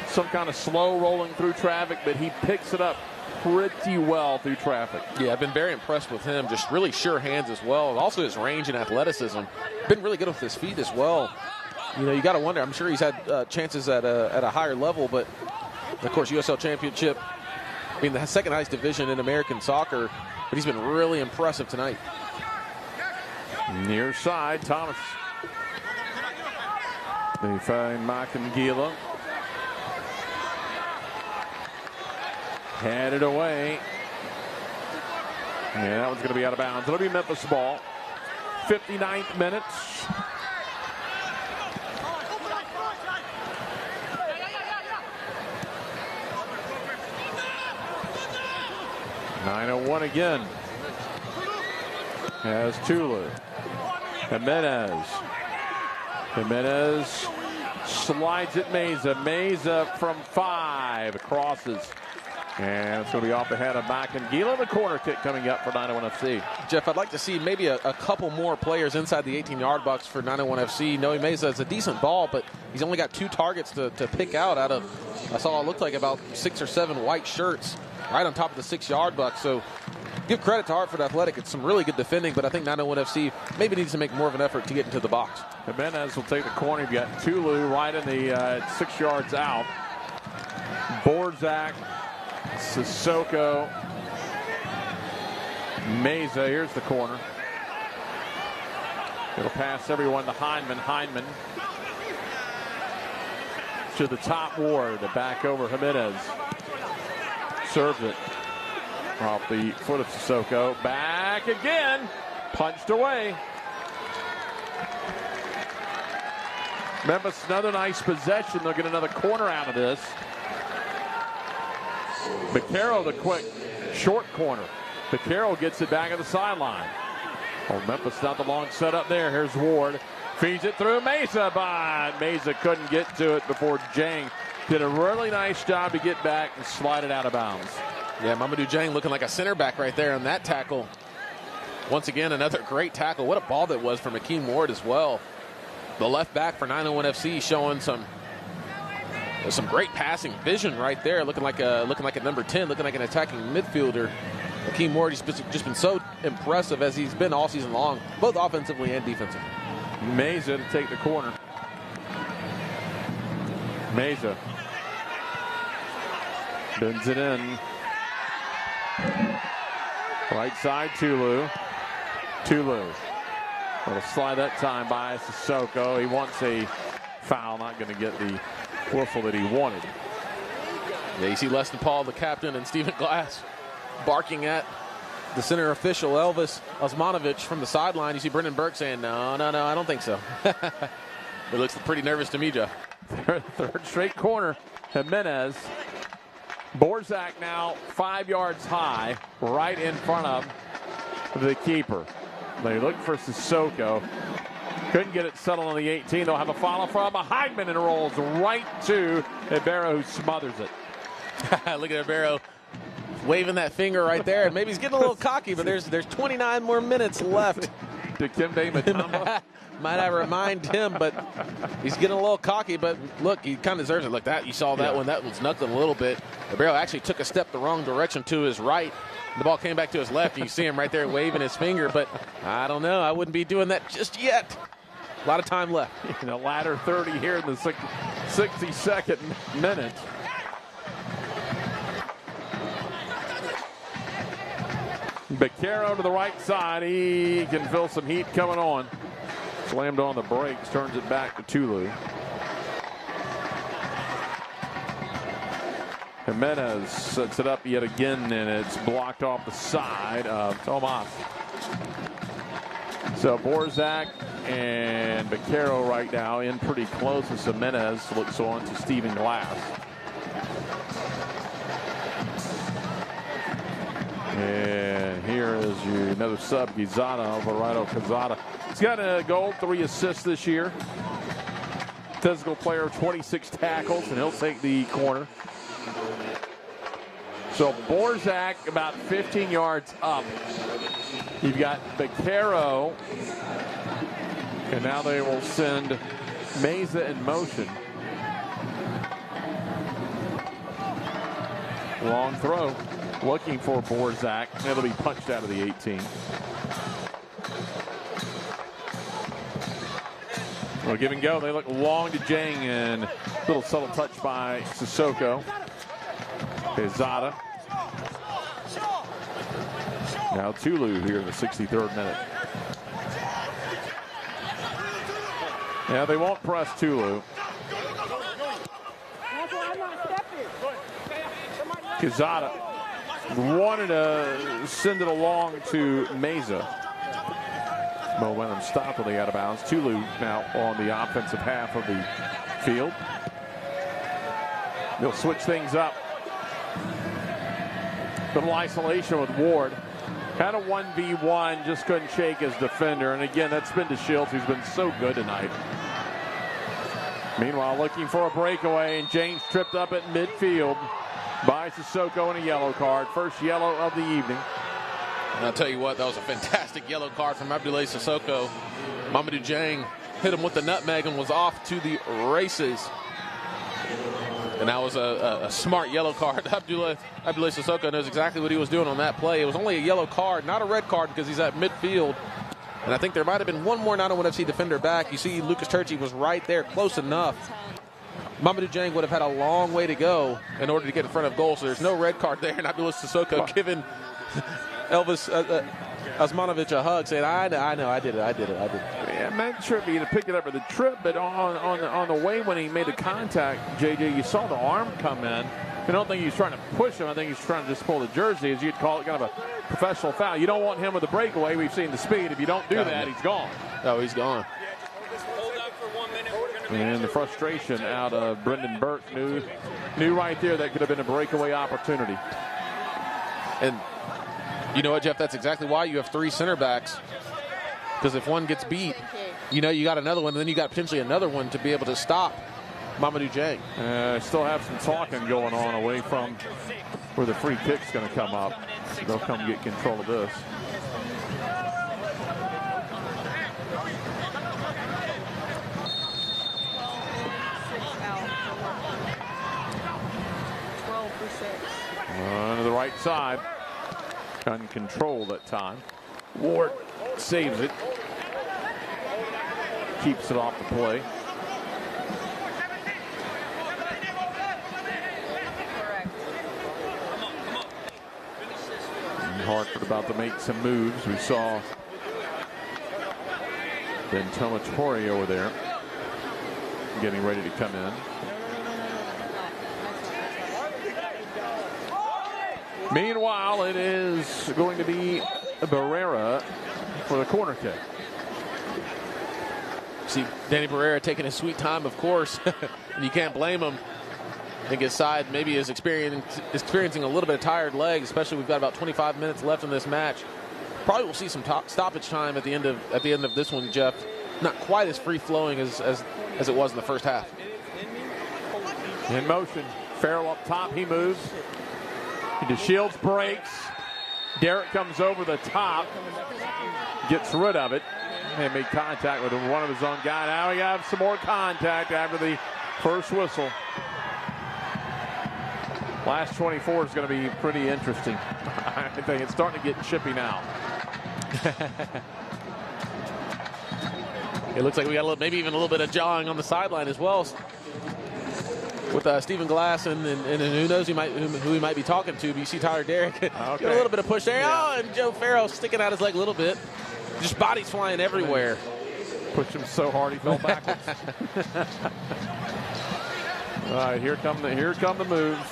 some kind of slow rolling through traffic, but he picks it up pretty well through traffic. Yeah, I've been very impressed with him. Just really sure hands as well. And also his range and athleticism. Been really good with his feet as well. You know, you got to wonder. I'm sure he's had chances at a higher level, but of course, USL Championship, I mean, the second highest division in American soccer, but he's been really impressive tonight. Near side, Thomas. They find Makangila. Headed away. And that one's going to be out of bounds. It'll be Memphis ball. 59th minute. .901 again. Has Tulu. Jimenez slides it. Meza from 5. Crosses. And it's going to be off the head of Makangila. The corner kick coming up for 901 FC. Jeff, I'd like to see maybe a couple more players inside the 18-yard box for 901 FC. Noe Meza is a decent ball, but he's only got 2 targets to pick out of, I saw it looked like about 6 or 7 white shirts right on top of the 6-yard box. So give credit to Hartford Athletic. It's some really good defending, but I think 901 FC maybe needs to make more of an effort to get into the box. Jimenez will take the corner. You've got Tulu right in the 6 yards out. Borzak, Sissoko, Meza. Here's the corner. It'll pass everyone to Hindman. Hindman to the top ward. Back over Jimenez. Serves it off the foot of Sissoko. Back again. Punched away. Memphis, another nice possession. They'll get another corner out of this. Vaquero, the quick short corner. Vaquero gets it back at the sideline. Oh, Memphis not the long setup there. Here's Ward. Feeds it through Meza, but Meza couldn't get to it before Jang did a really nice job to get back and slide it out of bounds. Yeah, Mamadou Jang looking like a center back right there on that tackle. Once again, another great tackle. What a ball that was from Akeem Ward as well. The left back for 901 FC showing some great passing vision right there, looking like a number 10, looking like an attacking midfielder. Akeem Ward, he's just been so impressive as he's been all season long, both offensively and defensively. Meza to take the corner. Meza bends it in. Right side, Tulu. Little slide that time by Sissoko. He wants a foul, not going to get the whistle that he wanted. Yeah, you see Leston Paul, the captain, and Stephen Glass barking at the center official, Elvis Osmanovic, from the sideline. You see Brendan Burke saying, no, I don't think so. It looks pretty nervous to me, Jeff. Third straight corner. Jimenez. Borzak now 5 yards high, right in front of the keeper. They look for Sissoko. Couldn't get it settled on the 18. They'll have a follow from Hindman and rolls right to Ibero, who smothers it. Look at Ibero waving that finger right there. And maybe he's getting a little cocky, but there's 29 more minutes left. Dikembe Mutombo. Might I remind him, but he's getting a little cocky. But look, he kind of deserves it. Look, you saw that one. That one's knuckling a little bit. Ibero actually took a step the wrong direction to his right. The ball came back to his left, and you see him right there waving his finger. But I don't know. I wouldn't be doing that just yet. A lot of time left. In the latter 30 here in the 62nd minute. Vaquero to the right side. He can feel some heat coming on. Slammed on the brakes, turns it back to Tulu. Jimenez sets it up yet again, and it's blocked off the side of Tomas. So Borzak and Vaquero right now in pretty close as Jimenez looks on to Stephen Glass. And here is another sub, Gizada, Alvarado Quezada. He's got a goal, 3 assists this year. Physical player, 26 tackles, and he'll take the corner. So Borzak about 15 yards up. You've got Beccaro, and now they will send Meza in motion. Long throw, looking for Borzak. It'll be punched out of the 18. Well, give and go. They look long to Jang, and little subtle touch by Sissoko. Quezada. Now Tulu here in the 63rd minute. Yeah, they won't press Tulu. Quezada wanted to send it along to Meza. Momentum stopped when they out of bounds. Tulu now on the offensive half of the field. They'll switch things up. Little isolation with Ward. Had a 1v1, just couldn't shake his defender. And again, that's been to Shields, who's been so good tonight. Meanwhile, looking for a breakaway, and James tripped up at midfield by Sissoko in a yellow card. First yellow of the evening. And I'll tell you what, that was a fantastic yellow card from Abdoulaye Sissoko. Mamadou Jang hit him with the nutmeg and was off to the races. And that was a smart yellow card. Abdoulaye Sissoko knows exactly what he was doing on that play. It was only a yellow card, not a red card, because he's at midfield. And I think there might have been one more 901 FC defender back. You see Lucas Turchi was right there, close enough. Mamadou Jang would have had a long way to go in order to get in front of goal. So there's no red card there. And Abdoulaye Sissoko giving Elvis Osmanovic a hug, saying, I know, I did it. Yeah, Matt Trippy to pick it up at the trip, but on the way when he made the contact, JJ, you saw the arm come in. I don't think he's trying to push him. I think he's trying to just pull the jersey, as you'd call it, kind of a professional foul. You don't want him with the breakaway. We've seen the speed. If you don't do that, he's gone. Oh, he's gone. And the frustration out of Brendan Burke knew right there that could have been a breakaway opportunity. And you know what, Jeff? That's exactly why you have 3 center backs. Because if one gets beat, you know you got another one, and then you got potentially another one to be able to stop Mamadou Jang. Still have some talking going on away from where the free kick's going to come up. So they'll come get control of this. To the right side. Uncontrolled that time. Ward saves it. Keeps it off the play. And Hartford about to make some moves. We saw Ben Tomatori over there getting ready to come in. Meanwhile, it is going to be Barrera for the corner kick. See Danny Barrera taking his sweet time, of course, and you can't blame him. I think his side maybe is experiencing a little bit of tired legs, especially we've got about 25 minutes left in this match. Probably we'll see some stoppage time at the end of this one, Jeff. Not quite as free flowing as it was in the first half. In motion, Farrell up top, he moves. Into Shields, breaks. Derek comes over the top, gets rid of it, and made contact with one of his own guys. Now we have some more contact after the first whistle. Last 24 is going to be pretty interesting. I think it's starting to get chippy now. It looks like we got maybe even a little bit of jawing on the sideline as well, with Stephen Glass and who knows who he might be talking to. But you see Tyler Derrick get a little bit of push there. Yeah. Oh, and Joe Farrell sticking out his leg a little bit. Just bodies flying everywhere. Pushed him so hard he fell backwards. All right, here come the moves.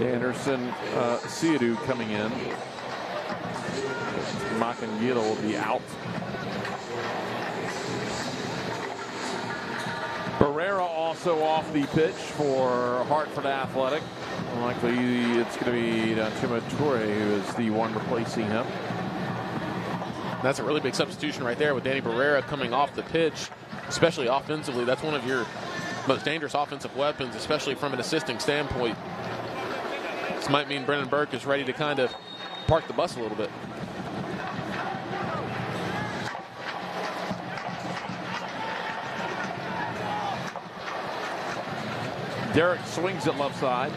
Anderson, Siadu coming in. Makangila will be out. Barrera also off the pitch for Hartford Athletic. Likely it's going to be Chima Toure who is the one replacing him. That's a really big substitution right there with Danny Barrera coming off the pitch, especially offensively. That's one of your most dangerous offensive weapons, especially from an assisting standpoint. This might mean Brennan Burke is ready to kind of park the bus a little bit. Derek swings it left side.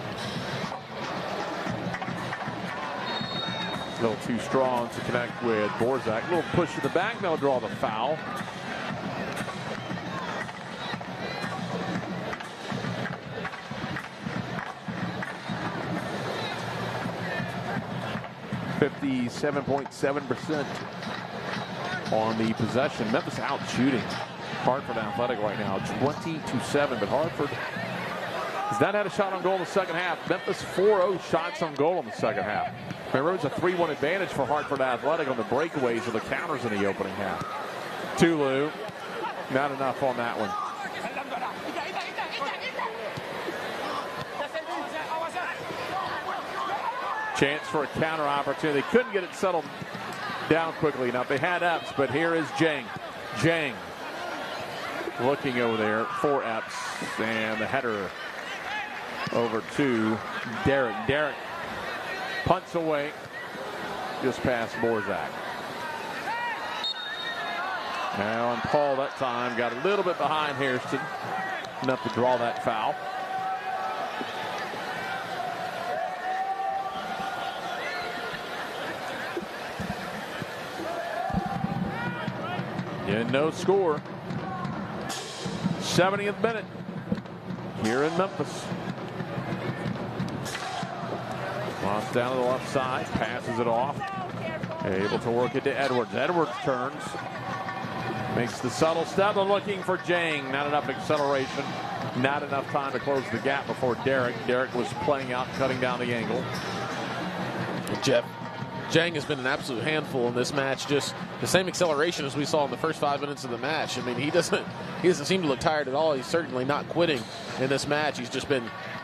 A little too strong to connect with Borzak. A little push to the back. They'll draw the foul. .7% on the possession. Memphis out shooting Hartford Athletic right now, 20-7. But Hartford has not had a shot on goal in the second half. Memphis 4-0 shots on goal in the second half. Remember, it was a 3-1 advantage for Hartford Athletic on the breakaways or the counters in the opening half. Tulu, not enough on that one. Chance for a counter opportunity. They couldn't get it settled down quickly enough. They had Epps, but here is Jang. Jang looking over there for Epps, and the header over to Derek. Derek punts away just past Borzak. Now, and Paul that time got a little bit behind Hairston, enough to draw that foul. And no score. 70th minute here in Memphis. Lost down to the left side, passes it off. Able to work it to Edwards. Edwards turns. Makes the subtle step. Looking for Jang. Not enough acceleration. Not enough time to close the gap before Derek. Derek was playing out, cutting down the angle. Jeff, Jang has been an absolute handful in this match. Just the same acceleration as we saw in the first 5 minutes of the match. I mean, he doesn't seem to look tired at all. He's certainly not quitting in this match. He's just been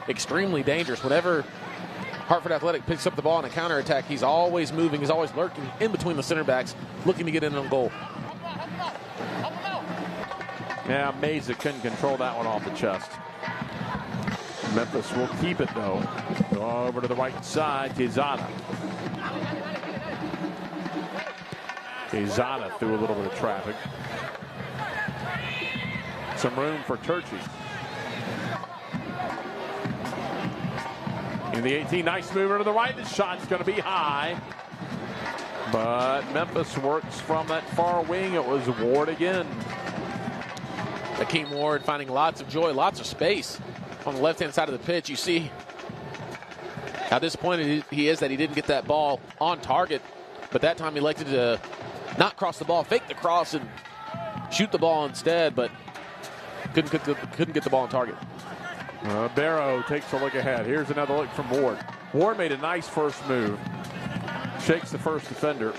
extremely dangerous. Whenever Hartford Athletic picks up the ball in a counterattack, he's always moving. He's always lurking in between the center backs, looking to get in on goal. Yeah, Meza couldn't control that one off the chest. Memphis will keep it, though. Go over to the right side, Quezada. Quezada through a little bit of traffic. Some room for Turchi. In the 18, nice mover to the right. The shot's going to be high. But Memphis works from that far wing. It was Ward again. Akeem Ward finding lots of joy, lots of space on the left-hand side of the pitch. You see how disappointed he is that he didn't get that ball on target. But that time he elected to not cross the ball, fake the cross, and shoot the ball instead. But couldn't get the ball on target. Barrow takes a look ahead. Here's another look from Ward. Ward made a nice first move. Shakes the first defender.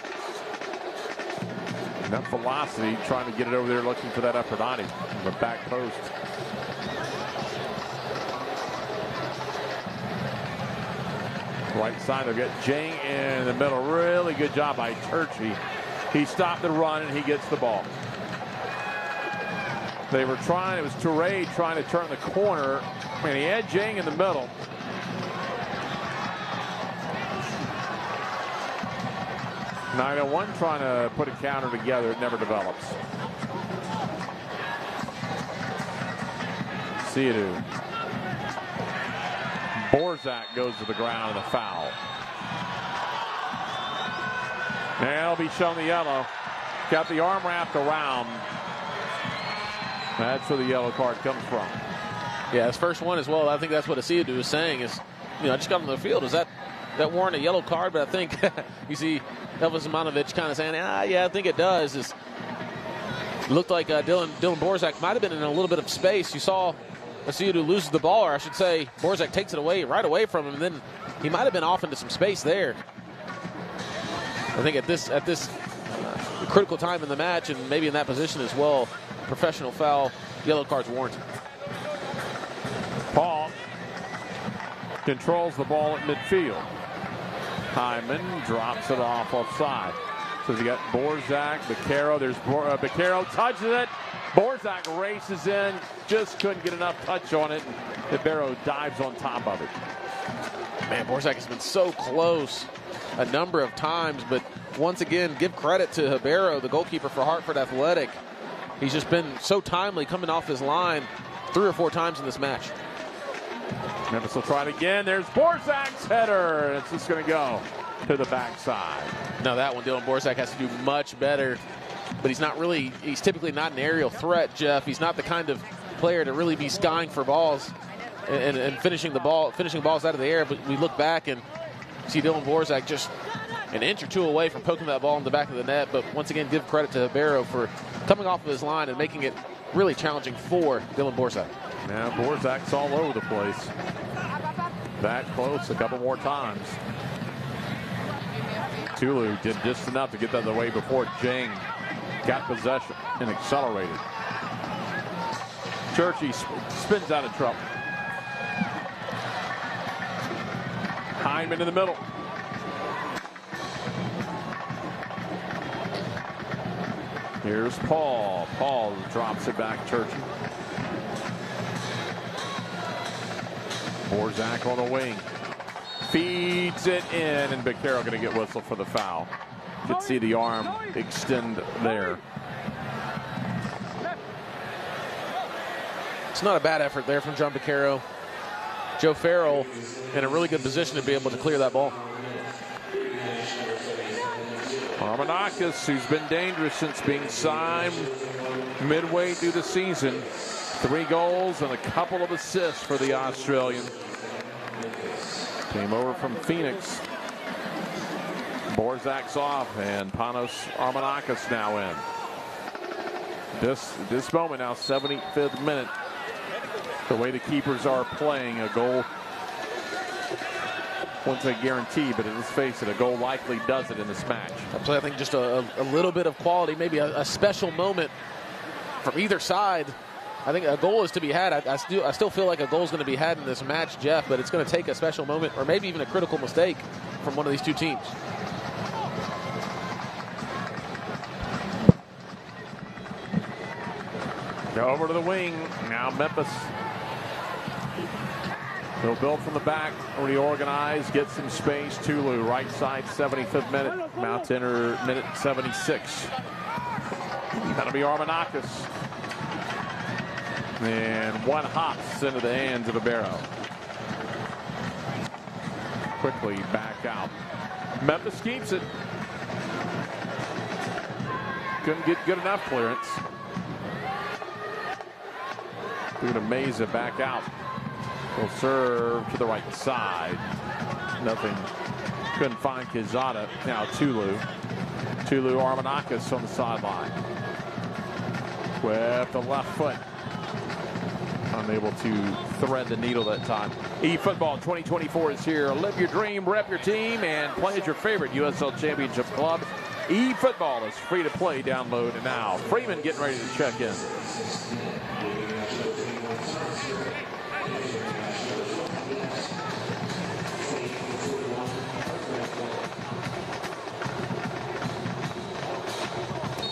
Enough velocity trying to get it over there, looking for that upper body on the back post. Right side, they've got Jang in the middle. Really good job by Turchi. He stopped the run and he gets the ball. They were trying, it was Toure trying to turn the corner, and he had Jang in the middle. (901) trying to put a counter together. It never develops. Siadu. Borzak goes to the ground and a foul. And he'll be shown the yellow. Got the arm wrapped around. That's where the yellow card comes from. Yeah, his first one as well. I think that's what Asiadu was saying is, I just got on the field. Is that warrant a yellow card? But I think you see Elvis Ivanovic kind of saying, yeah, I think it does. It looked like Dylan Borzak might have been in a little bit of space. You saw Asiadu loses the ball, or I should say Borzak takes it right away from him, and then he might have been off into some space there. I think at this critical time in the match, and maybe in that position as well, professional foul, yellow card's warranted. Paul controls the ball at midfield. Hyman drops it off offside. So you got Borzak, Beccaro. There's Beccaro touches it. Borzak races in, just couldn't get enough touch on it. Ribeiro dives on top of it. Man, Borzak has been so close a number of times, but once again, give credit to Ribeiro, the goalkeeper for Hartford Athletic. He's just been so timely coming off his line 3 or 4 times in this match. Memphis will try it again. There's Borzak's header. It's just going to go to the backside. Now that one, Dylan Borzak has to do much better, but he's typically not an aerial threat, Jeff. He's not the kind of player to really be skying for balls and finishing balls out of the air. But we look back and see Dylan Borzak just an inch or 2 away from poking that ball in the back of the net. But once again, give credit to Ribeiro for coming off of his line and making it really challenging for Dylan Borzak. Now Borzak's all over the place. That close a couple more times. Tulu did just enough to get that away before Jang got possession and accelerated. Churchy spins out of trouble. Hyman in the middle. Here's Paul. Paul drops it back, Churchy. Borzak on the wing. Feeds it in, and Beccaro going to get whistled for the foul. You can see the arm extend there. It's not a bad effort there from John Beccaro. Joe Farrell in a really good position to be able to clear that ball. Armanakis, who's been dangerous since being signed midway through the season. 3 goals and a couple of assists for the Australian. Came over from Phoenix. Borzak's off, and Panos Armanakis now in. This moment now, 75th minute. The way the keepers are playing, a goal, wouldn't say guarantee, but let's face it, a goal likely does it in this match. I think just a little bit of quality, maybe a special moment from either side. I think a goal is to be had. I still feel like a goal is going to be had in this match, Jeff, but it's going to take a special moment or maybe even a critical mistake from one of these 2 teams. Over to the wing. Now Memphis. They'll build from the back, reorganize, get some space. Tulu, right side, 75th minute. Mount enter minute 76. That'll be Armanakis. And one hops into the hands of Ribeiro. Quickly back out. Memphis keeps it. Couldn't get good enough clearance. Through to Meza back out. Will serve to the right side. Nothing. Couldn't find Quezada. Now Tulu. Tulu Armanakis on the sideline. With the left foot. Unable to thread the needle that time. eFootball 2024 is here. Live your dream, rep your team, and play as your favorite USL Championship club. eFootball is free to play. Download it now. Freeman getting ready to check in.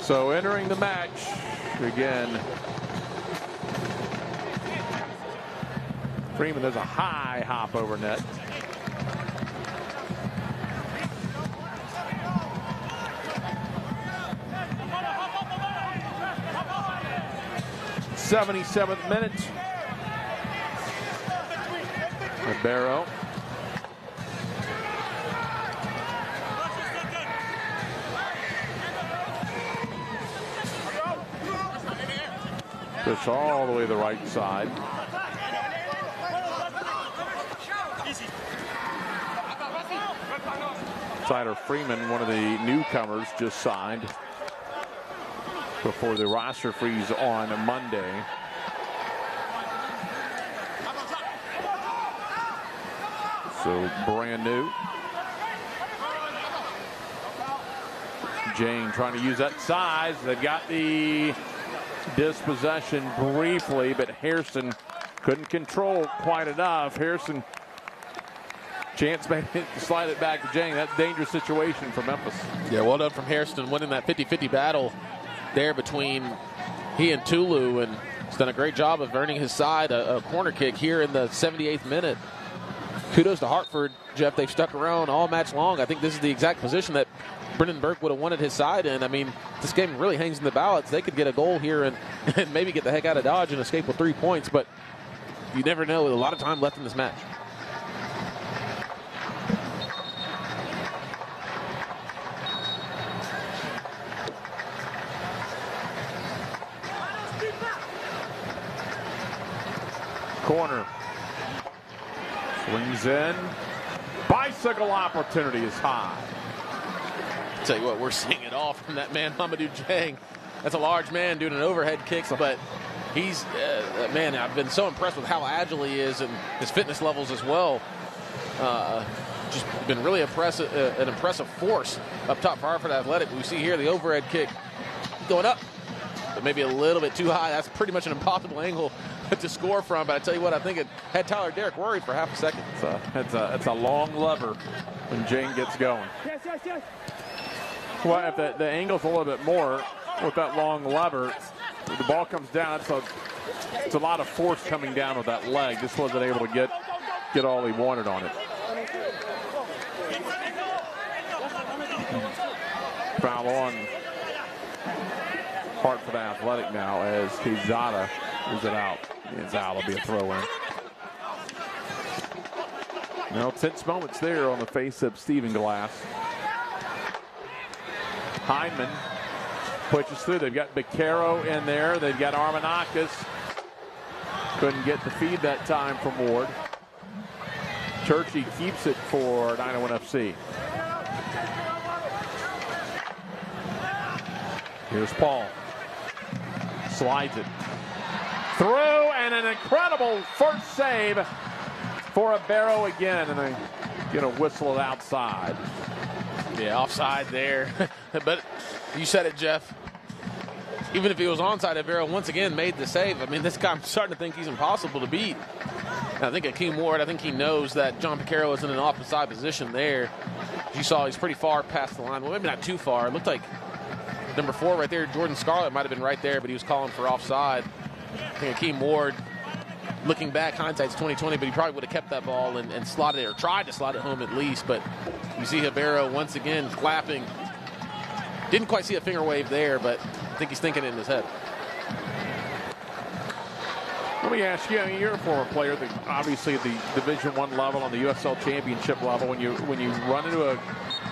So entering the match again. Freeman, there's a high hop over net. '77th minute. Ribeiro. Push all the way to the right side. Tyler Freeman, one of the newcomers, just signed before the roster freeze on Monday. So brand new. Jane trying to use that size. They've got the dispossession briefly, but Hairston Couldn't control quite enough. Harrison, chance made it to slide it back to Jang. That's a dangerous situation for Memphis. Yeah, well done from Harrison winning that 50-50 battle there between he and Tulu, and he's done a great job of earning his side a corner kick here in the 78th minute. Kudos to Hartford, Jeff. They've stuck around all match long. I think this is the exact position that Brendan Burke would have wanted his side in. I mean, this game really hangs in the balance. They could get a goal here and maybe get the heck out of Dodge and escape with 3 points, but you never know with a lot of time left in this match. Corner. Swings in. Bicycle opportunity is high. I'll tell you what, we're seeing it all from that man, Mamadou Jang. That's a large man doing an overhead kick, but he's, man, I've been so impressed with how agile he is and his fitness levels as well. Just been really impressive, an impressive force up top for Hartford Athletic. We see here the overhead kick going up, but maybe a little bit too high. That's pretty much an impossible angle to score from, but I tell you what, I think it had Tyler Derrick worried for half a second. It's a long lever when Jane gets going. Yes. Well, if the angle's a little bit more with that long lever, the ball comes down, it's a lot of force coming down with that leg. Just wasn't able to get all he wanted on it. Foul on Hartford Athletic now as Quezada is it out. It's out. It'll be a throw-in. Now, tense moments there on the face of Stephen Glass. Hyndman pushes through. They've got Beccaro in there. They've got Armanakis. Couldn't get the feed that time from Ward. Churchy keeps it for 901 FC. Here's Paul. Slides it. Through, and an incredible first save for Ibero again, and they get a whistle it outside. Yeah, offside there. But you said it, Jeff. Even if he was onside, Ibero once again made the save. I mean, this guy, I'm starting to think he's impossible to beat. And I think Akeem Ward, I think he knows that John Beccaro is in an offside position there. As you saw, he's pretty far past the line. Well, maybe not too far. It looked like number 4 right there, Jordan Scarlett, might have been right there, but he was calling for offside. I think Akeem Ward, looking back, hindsight's 20/20, but he probably would have kept that ball and slotted it, or tried to slot it home at least. But you see Ibero once again clapping. Didn't quite see a finger wave there, but I think he's thinking it in his head. Let me ask you, I mean, you're a former player, obviously at the Division I level, on the USL Championship level. When you run into a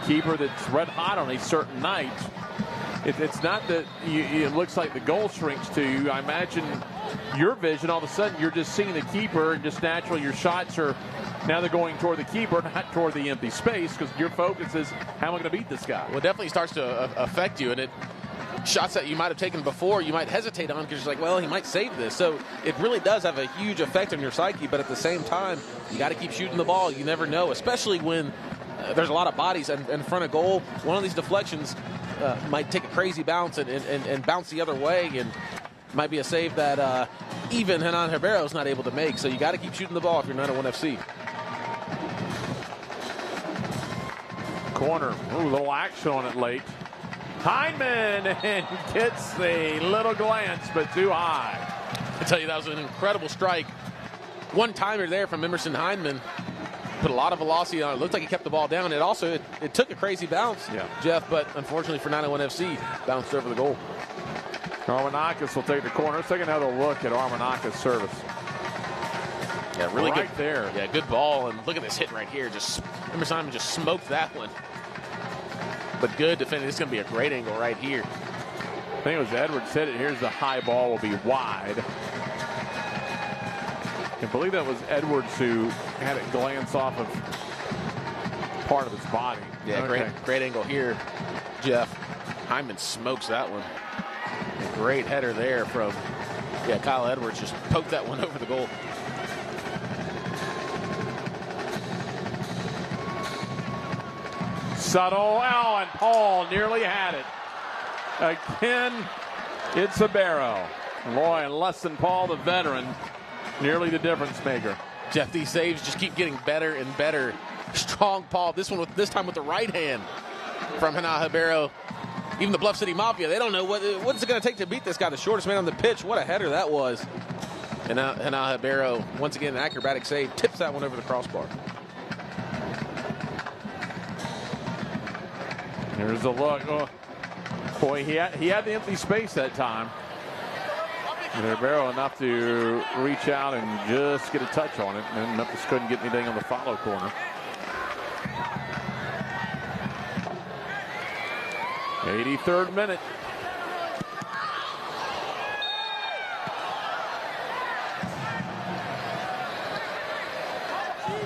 keeper that's red hot on a certain night, it's not that it looks like the goal shrinks to you. I imagine your vision, all of a sudden, you're just seeing the keeper, and just naturally your shots are, now they're going toward the keeper, not toward the empty space, because your focus is, how am I going to beat this guy? Well, it definitely starts to affect you, and shots that you might have taken before, you might hesitate on because you're like, well, he might save this. So it really does have a huge effect on your psyche, but at the same time, you got to keep shooting the ball. You never know, especially when there's a lot of bodies in front of goal. One of these deflections might take a crazy bounce and bounce the other way, and might be a save that even Henan Ribeiro is not able to make. So you got to keep shooting the ball if you're 901 FC. Corner. Ooh, a little action on it late. Hyndman and gets a little glance, but too high. I tell you, that was an incredible strike. One-timer there from Emerson Hyndman. Put a lot of velocity on it. Looked like he kept the ball down. It also it took a crazy bounce, yeah, Jeff, but unfortunately for 901 FC, bounced over the goal. Armanakis will take the corner. Let's take another look at Armanakis' service. Yeah, really right good there. Yeah, good ball, and look at this hit right here. Emerson Hyndman just smoked that one. But good defending. This is going to be a great angle right here. I think it was Edwards hit it. Here's the high ball, will be wide. I believe that was Edwards who had it glance off of part of his body. Yeah, okay. Great angle here, Jeff. Hyndman smokes that one. A great header there from, Kyle Edwards just poked that one over the goal. Subtle, and Paul nearly had it. Again, it's Ibero. Boy, and less than Paul, the veteran, nearly the difference maker. Jeff, these saves just keep getting better and better. Strong Paul, this time with the right hand from Hana Ribeiro. Even the Bluff City Mafia, they don't know what's it going to take to beat this guy, the shortest man on the pitch. What a header that was. And now Hana Ribeiro, once again, an acrobatic save, tips that one over the crossbar. Here's a look. Oh, boy, he had the empty space that time. And Ribeiro enough to reach out and just get a touch on it. And Memphis couldn't get anything on the follow corner. 83rd minute.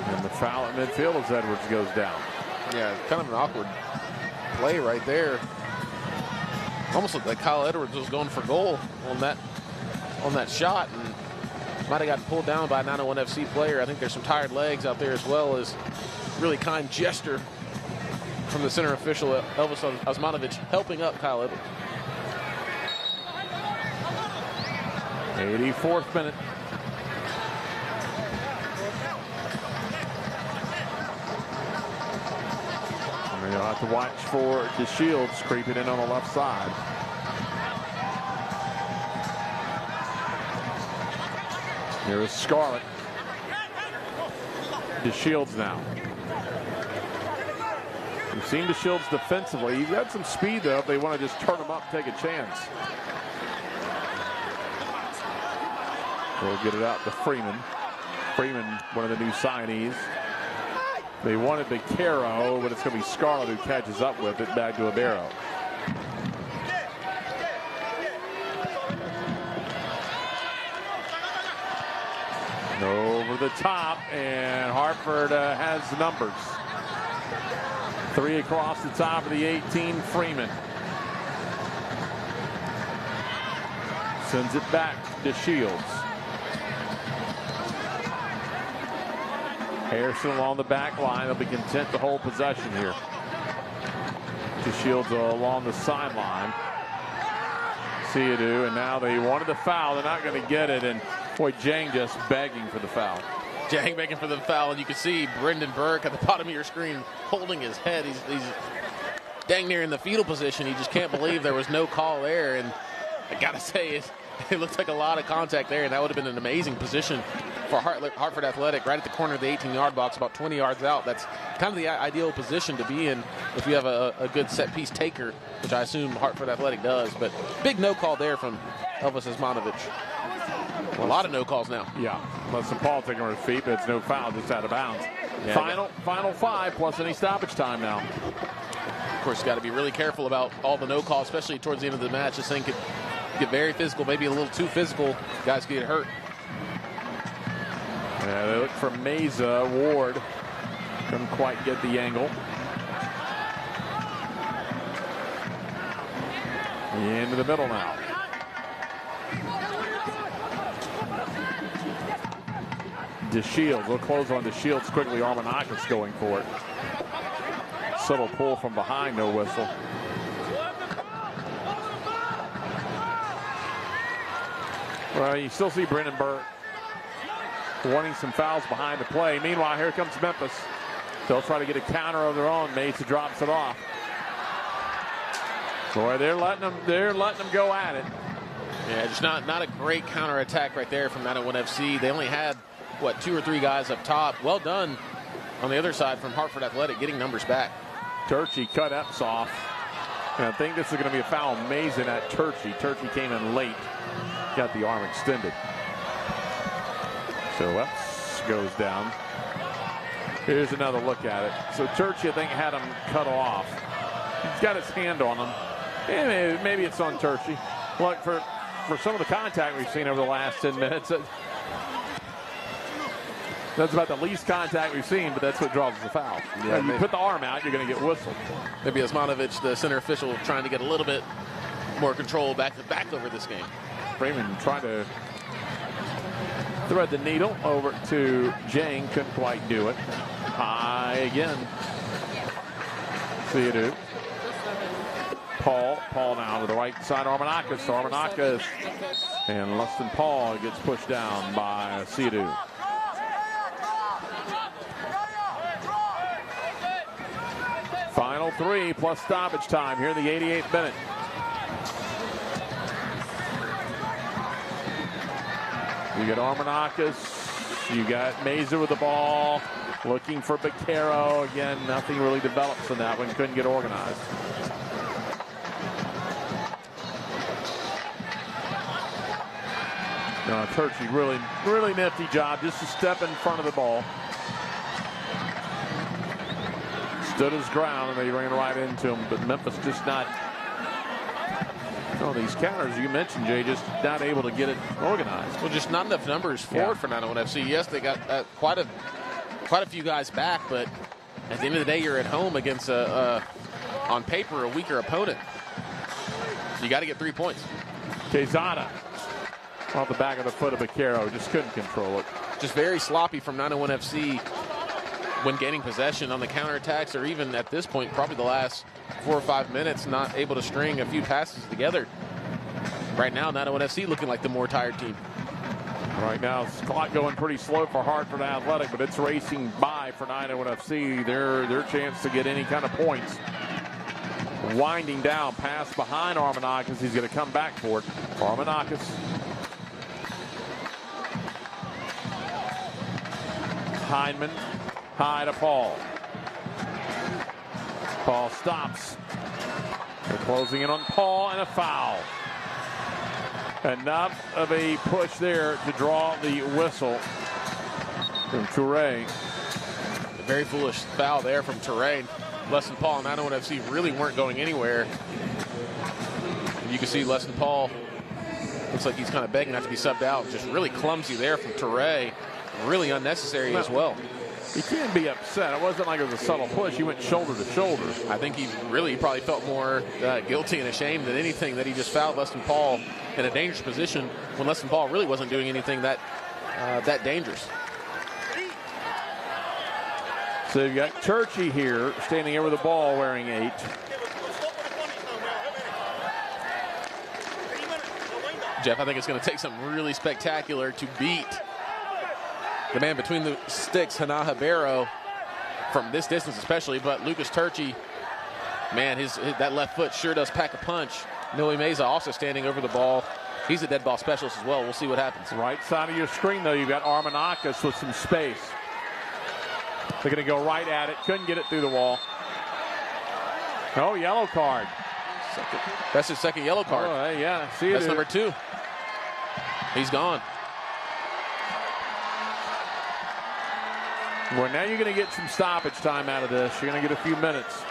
And the foul at midfield as Edwards goes down. Yeah, kind of an awkward play right there. Almost looked like Kyle Edwards was going for goal on that shot, and might have gotten pulled down by a 901 FC player. I think there's some tired legs out there, as well as really kind gesture from the center official, Elvis Osmanovic, helping up Kyle Edwards. 84th minute. And you'll have to watch for DeShields creeping in on the left side. Here is Scarlett. DeShields now. We've seen DeShields defensively. He's got some speed, though, if they want to just turn him up, take a chance. We'll get it out to Freeman. Freeman, one of the new signees. They wanted Beccaro, but it's going to be Scarlett who catches up with it back to Ribeiro. Over the top, and Hartford has the numbers. 3 across the top of the 18, Freeman. Sends it back to Shields. Harrison along the back line. They'll be content to hold possession here. To Shields along the sideline. Siadu, and now they wanted the foul. They're not going to get it, and boy, Jang just begging for the foul. Jang begging for the foul, and you can see Brendan Burke at the bottom of your screen holding his head. He's dang near in the fetal position. He just can't believe there was no call there, and I gotta say, it looks like a lot of contact there, and that would have been an amazing position for Hartford Athletic, right at the corner of the 18-yard box, about 20 yards out. That's kind of the ideal position to be in if you have a good set-piece taker, which I assume Hartford Athletic does. But big no call there from Elvis Osmanovic. A lot of no calls now. Yeah, plus some Paul taking on his feet, but it's no foul, just out of bounds. Yeah, final 5 plus any stoppage time now. Of course, you got to be really careful about all the no calls, especially towards the end of the match. This thing could get very physical, maybe a little too physical. Guys get hurt. Yeah, they look for Meza. Ward couldn't quite get the angle. Into the middle now. DeShields. We'll close on DeShields quickly. Armanakis going for it. Subtle pull from behind, no whistle. Well, you still see Brendan Burke wanting some fouls behind the play. Meanwhile, here comes Memphis. They'll try to get a counter of their own. Mesa drops it off. Boy, they're letting them go at it. Yeah, just not a great counterattack right there from 901 FC. They only had, 2 or 3 guys up top. Well done on the other side from Hartford Athletic, getting numbers back. Turchi cut Epps off. And I think this is going to be a foul. Mason at Turchi. Turchi came in late. Got the arm extended. So Epps goes down. Here's another look at it. So Turchi, I think, had him cut off. He's got his hand on him. And maybe it's on Turchi. Look, for some of the contact we've seen over the last 10 minutes, that's about the least contact we've seen, but that's what draws the foul. Yeah, you put the arm out, you're going to get whistled. Maybe Osmanovic, the center official, trying to get a little bit more control back over this game. Freeman trying to thread the needle over to Jang. Couldn't quite do it. High again. See you do. Paul Paul now to the right side. Armanakis. And Leston Paul gets pushed down by Siadu. Final 3 plus stoppage time here in the 88th minute. You got Armanakis. You got Meza with the ball. Looking for Beccaro. Again, nothing really develops in that one. Couldn't get organized. No, Turchi really nifty job just to step in front of the ball. Stood his ground and they ran right into him, but Memphis just not. These counters you mentioned, Jay, just not able to get it organized. Well, just not enough numbers forward for 901 FC. Yes, they got quite a few guys back, but at the end of the day, you're at home against on paper, a weaker opponent. You got to get 3 points. Quezada off the back of the foot of Beccaro, just couldn't control it. Just very sloppy from 901 FC when gaining possession on the counterattacks, or even at this point, probably the last 4 or 5 minutes, not able to string a few passes together. Right now, 901 FC looking like the more tired team. Right now, it's clock going pretty slow for Hartford Athletic, but it's racing by for 901 FC. Their chance to get any kind of points. Winding down, pass behind Armanakis. He's going to come back for it. Armanakis. Hyndman. High to Paul. Paul stops. They're closing in on Paul, and a foul. Enough of a push there to draw the whistle from Toure. A very foolish foul there from Toure. Leston Paul and 901 FC really weren't going anywhere. And you can see Leston Paul looks like he's kind of begging not to be subbed out. Just really clumsy there from Toure. Really unnecessary as well. He can't be upset. It wasn't like it was a subtle push. He went shoulder to shoulder. I think he probably felt more guilty and ashamed than anything that he just fouled Leston Paul in a dangerous position when Leston Paul really wasn't doing anything that dangerous. So you've got Turchi here standing here with the ball wearing 8. Jeff, I think it's going to take something really spectacular to beat the man between the sticks, Hana Ribeiro, from this distance especially, but Lucas Turchi, man, that left foot sure does pack a punch. Noe Meza also standing over the ball. He's a dead ball specialist as well. We'll see what happens. Right side of your screen, though, you've got Armanakis with some space. They're going to go right at it. Couldn't get it through the wall. Oh, yellow card. That's his second yellow card. Oh, yeah, see it. That's number 2. He's gone. Well, now you're going to get some stoppage time out of this. You're going to get a few minutes.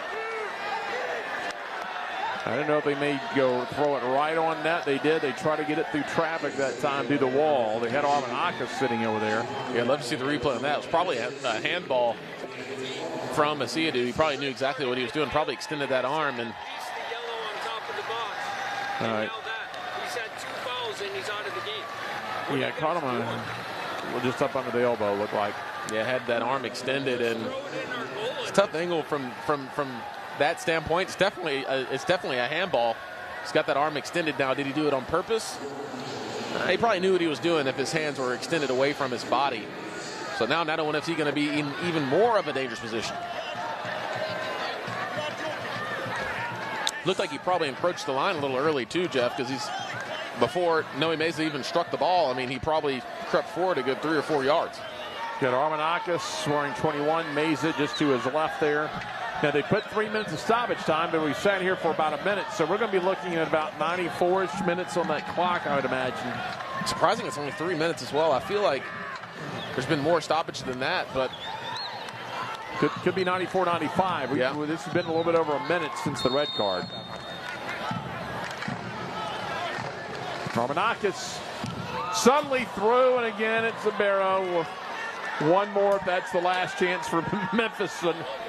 I don't know if they may go throw it right on net. They did. They tried to get it through traffic that time through the wall. They had Armanakis sitting over there. Yeah, I'd love to see the replay on that. It was probably a handball from Asiadu. He probably knew exactly what he was doing. Probably extended that arm. And all right. He's had 2 fouls and he's out of the game. Yeah, caught him just up under the elbow, looked like. Yeah, had that arm extended, and it's a tough angle from that standpoint. It's definitely a handball. He's got that arm extended now. Did he do it on purpose? He probably knew what he was doing if his hands were extended away from his body. So now 901 FC going to be in even more of a dangerous position. Looked like he probably encroached the line a little early too, Jeff, because before Noe Meza even struck the ball, I mean, he probably crept forward a good 3 or 4 yards. Got Armanakis wearing 21, Meza just to his left there. Now, they put 3 minutes of stoppage time, but we sat here for about a minute, so we're going to be looking at about 94-ish minutes on that clock, I would imagine. Surprising it's only 3 minutes as well. I feel like there's been more stoppage than that, but could be 94, 95. This has been a little bit over a minute since the red card. Armanakis suddenly through, and again it's Ribeiro. One more, that's the last chance for Memphis.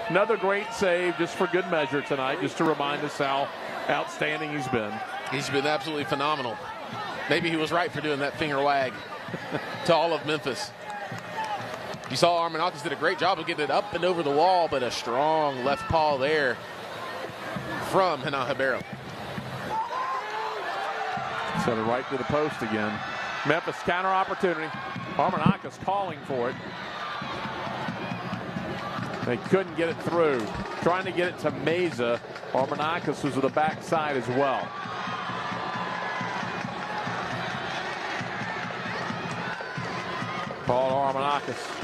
Another great save just for good measure tonight, just to remind us how outstanding he's been. He's been absolutely phenomenal. Maybe he was right for doing that finger wag to all of Memphis. You saw Armanakis did a great job of getting it up and over the wall, but a strong left paw there from Hana Ribeiro. Set it right to the post again. Memphis counter opportunity. Armanakis calling for it. They couldn't get it through. Trying to get it to Meza. Armanakis was to the backside as well. Paul Armanakis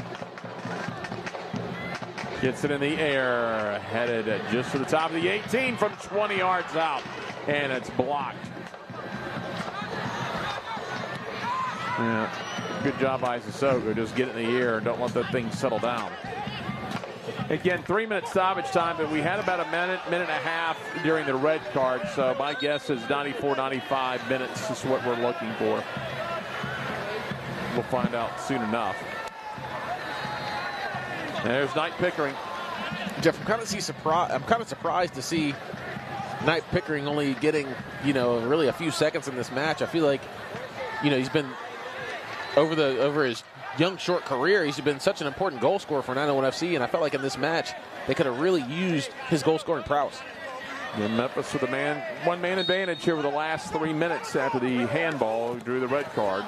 gets it in the air. Headed just to the top of the 18 from 20 yards out. And it's blocked. Yeah, good job by Sissoko. Just get it in the air and don't let that thing settle down. Again, 3-minute stoppage time, but we had about a minute and a half during the red card. So my guess is 94, 95 minutes is what we're looking for. We'll find out soon enough. There's Knight Pickering. Jeff, I'm kind of surprised to see Knight Pickering only getting, really a few seconds in this match. I feel like, he's been over his young short career, he's been such an important goal scorer for 901 FC, and I felt like in this match they could have really used his goal scoring prowess. Yeah, Memphis with a one-man advantage here with the last 3 minutes after the handball drew the red card.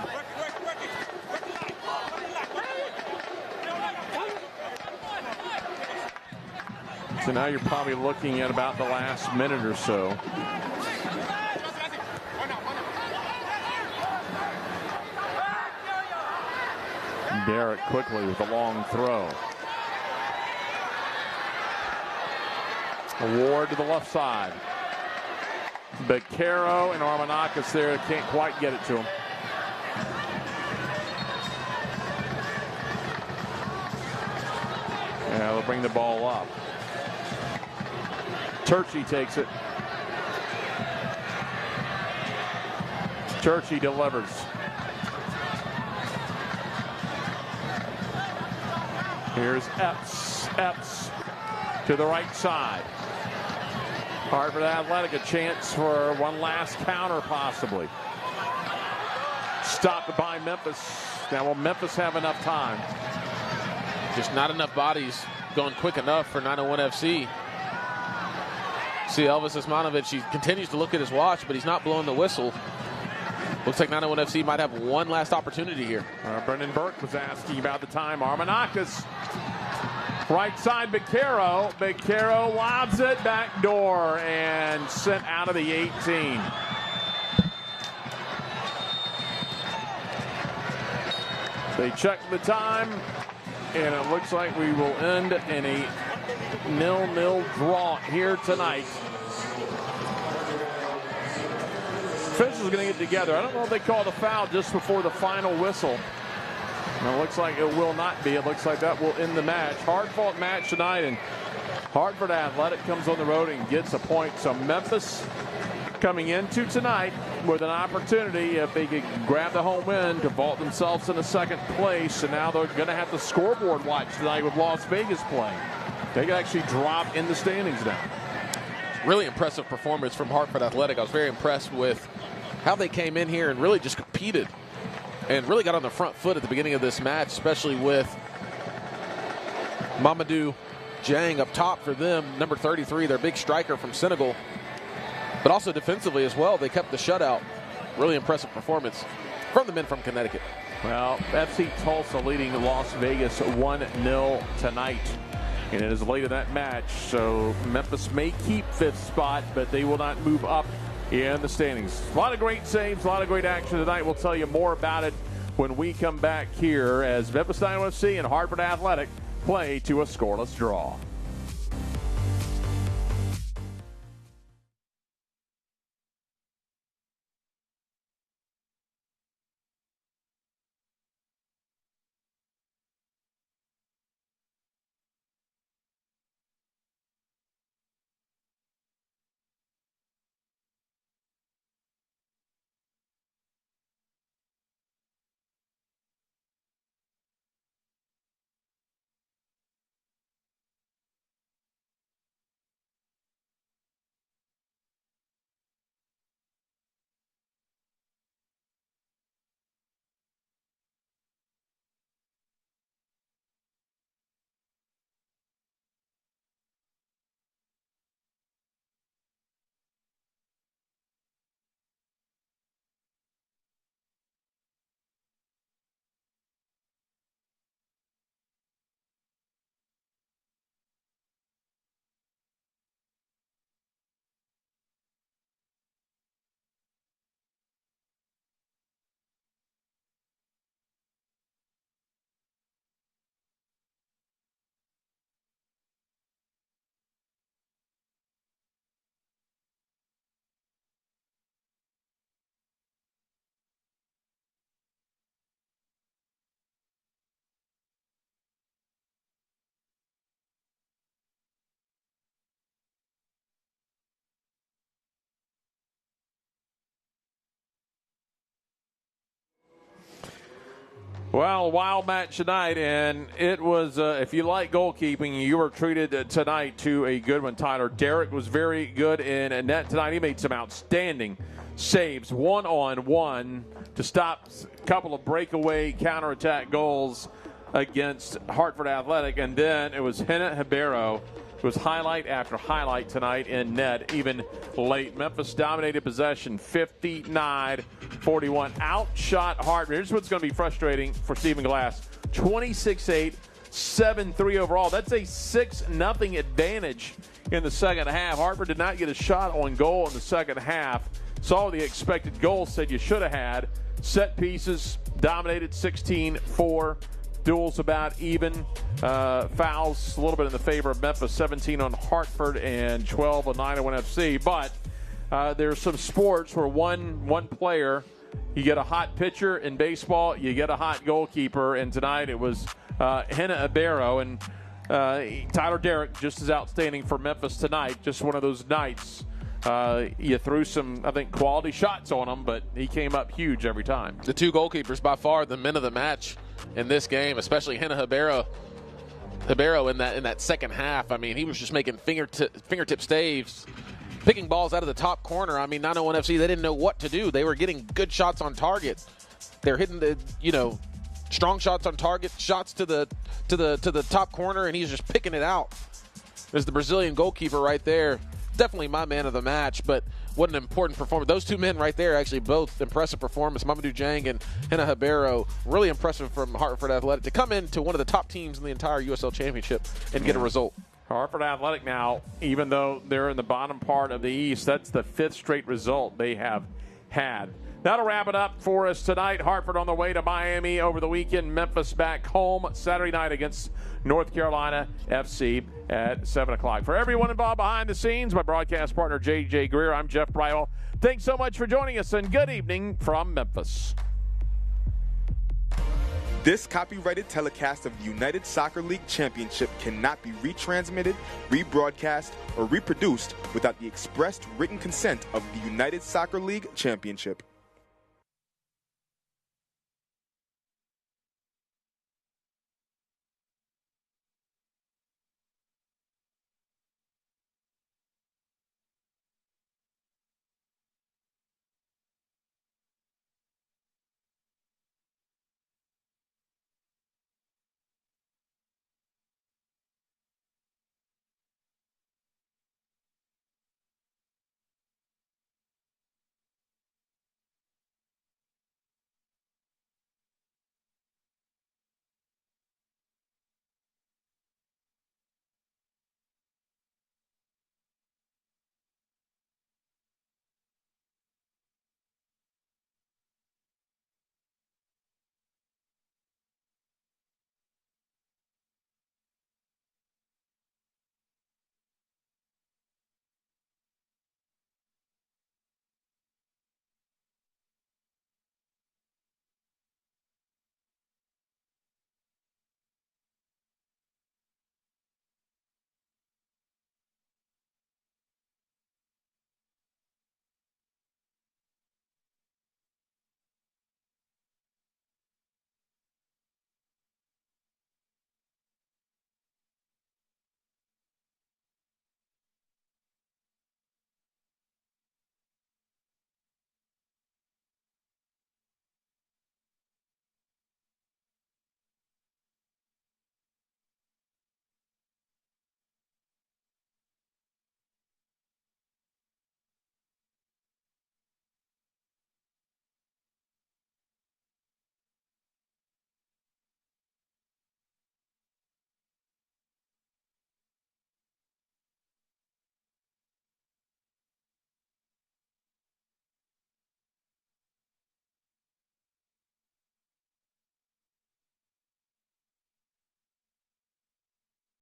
So now you're probably looking at about the last minute or so. Barrett quickly with a long throw. Ward to the left side. Beccaro and Armanakis there can't quite get it to him. Yeah, they'll bring the ball up. Turchi takes it. Turchi delivers. Here's Epps to the right side. Hartford Athletic a chance for one last counter possibly. Stopped by Memphis. Now will Memphis have enough time? Just not enough bodies going quick enough for 901 FC. See Elvis Osmanovic, he continues to look at his watch, but he's not blowing the whistle. Looks like 901 FC might have one last opportunity here. Brendan Burke was asking about the time. Armanakis, right side, Beccaro. Beccaro lobs it back door and sent out of the 18. They check the time, and it looks like we will end in a 0-0 draw here tonight. Officials going to get together. I don't know if they called a foul just before the final whistle. And it looks like it will not be. It looks like that will end the match. Hard-fought match tonight, and Hartford Athletic comes on the road and gets a point. So Memphis coming into tonight with an opportunity, if they could grab the home win, to vault themselves into second place. And now they're going to have the scoreboard watch tonight with Las Vegas playing. They can actually drop in the standings now. Really impressive performance from Hartford Athletic. I was very impressed with how they came in here and really just competed and really got on the front foot at the beginning of this match, especially with Mamadou Dieng up top for them, number 33, their big striker from Senegal. But also defensively as well, they kept the shutout. Really impressive performance from the men from Connecticut. Well, FC Tulsa leading Las Vegas 1-0 tonight. And it is late in that match, so Memphis may keep fifth spot, but they will not move up in the standings. A lot of great saves, a lot of great action tonight. We'll tell you more about it when we come back here as Memphis 901 FC and Hartford Athletic play to a scoreless draw. Well, wild match tonight, and it was, if you like goalkeeping, you were treated tonight to a good one. Tyler Derrick was very good in net tonight. He made some outstanding saves, one-on-one, to stop a couple of breakaway counterattack goals against Hartford Athletic, and then it was Henna Ribeiro. It was highlight after highlight tonight in net, even late. Memphis dominated possession, 59-41. Outshot Hartford. Here's what's going to be frustrating for Stephen Glass. 26-8, 7-3 overall. That's a 6-0 advantage in the second half. Hartford did not get a shot on goal in the second half. Saw the expected goal, said you should have had. Set pieces, dominated 16-4. Duels about even. Fouls a little bit in the favor of Memphis, 17 on Hartford and 12 on 901 FC. But there's some sports where one player, you get a hot pitcher. In baseball, you get a hot goalkeeper. And tonight it was Henna Ribeiro. And Tyler Derrick just as outstanding for Memphis tonight. Just one of those nights. You threw some, I think, quality shots on him, but he came up huge every time. The two goalkeepers, by far, the men of the match in this game, especially Henna Ribeiro in that second half. I mean, he was just making fingertip saves, picking balls out of the top corner. I mean, 901 FC, they didn't know what to do. They were getting good shots on target. They're hitting the, strong shots on target, shots to the top corner, and he's just picking it out. There's the Brazilian goalkeeper right there. Definitely my man of the match, but what an important performance. Those two men right there, actually both impressive performance. Mamadou Jang and Henna Ribeiro, really impressive from Hartford Athletic to come into one of the top teams in the entire USL Championship and get a result. Hartford Athletic now, even though they're in the bottom part of the East, that's the 5th straight result they have had. That'll wrap it up for us tonight. Hartford on the way to Miami over the weekend. Memphis back home Saturday night against North Carolina FC at 7 o'clock. For everyone involved behind the scenes, my broadcast partner, J.J. Greer, I'm Jeff Brywell. Thanks so much for joining us, and good evening from Memphis. This copyrighted telecast of the United Soccer League Championship cannot be retransmitted, rebroadcast, or reproduced without the expressed written consent of the United Soccer League Championship.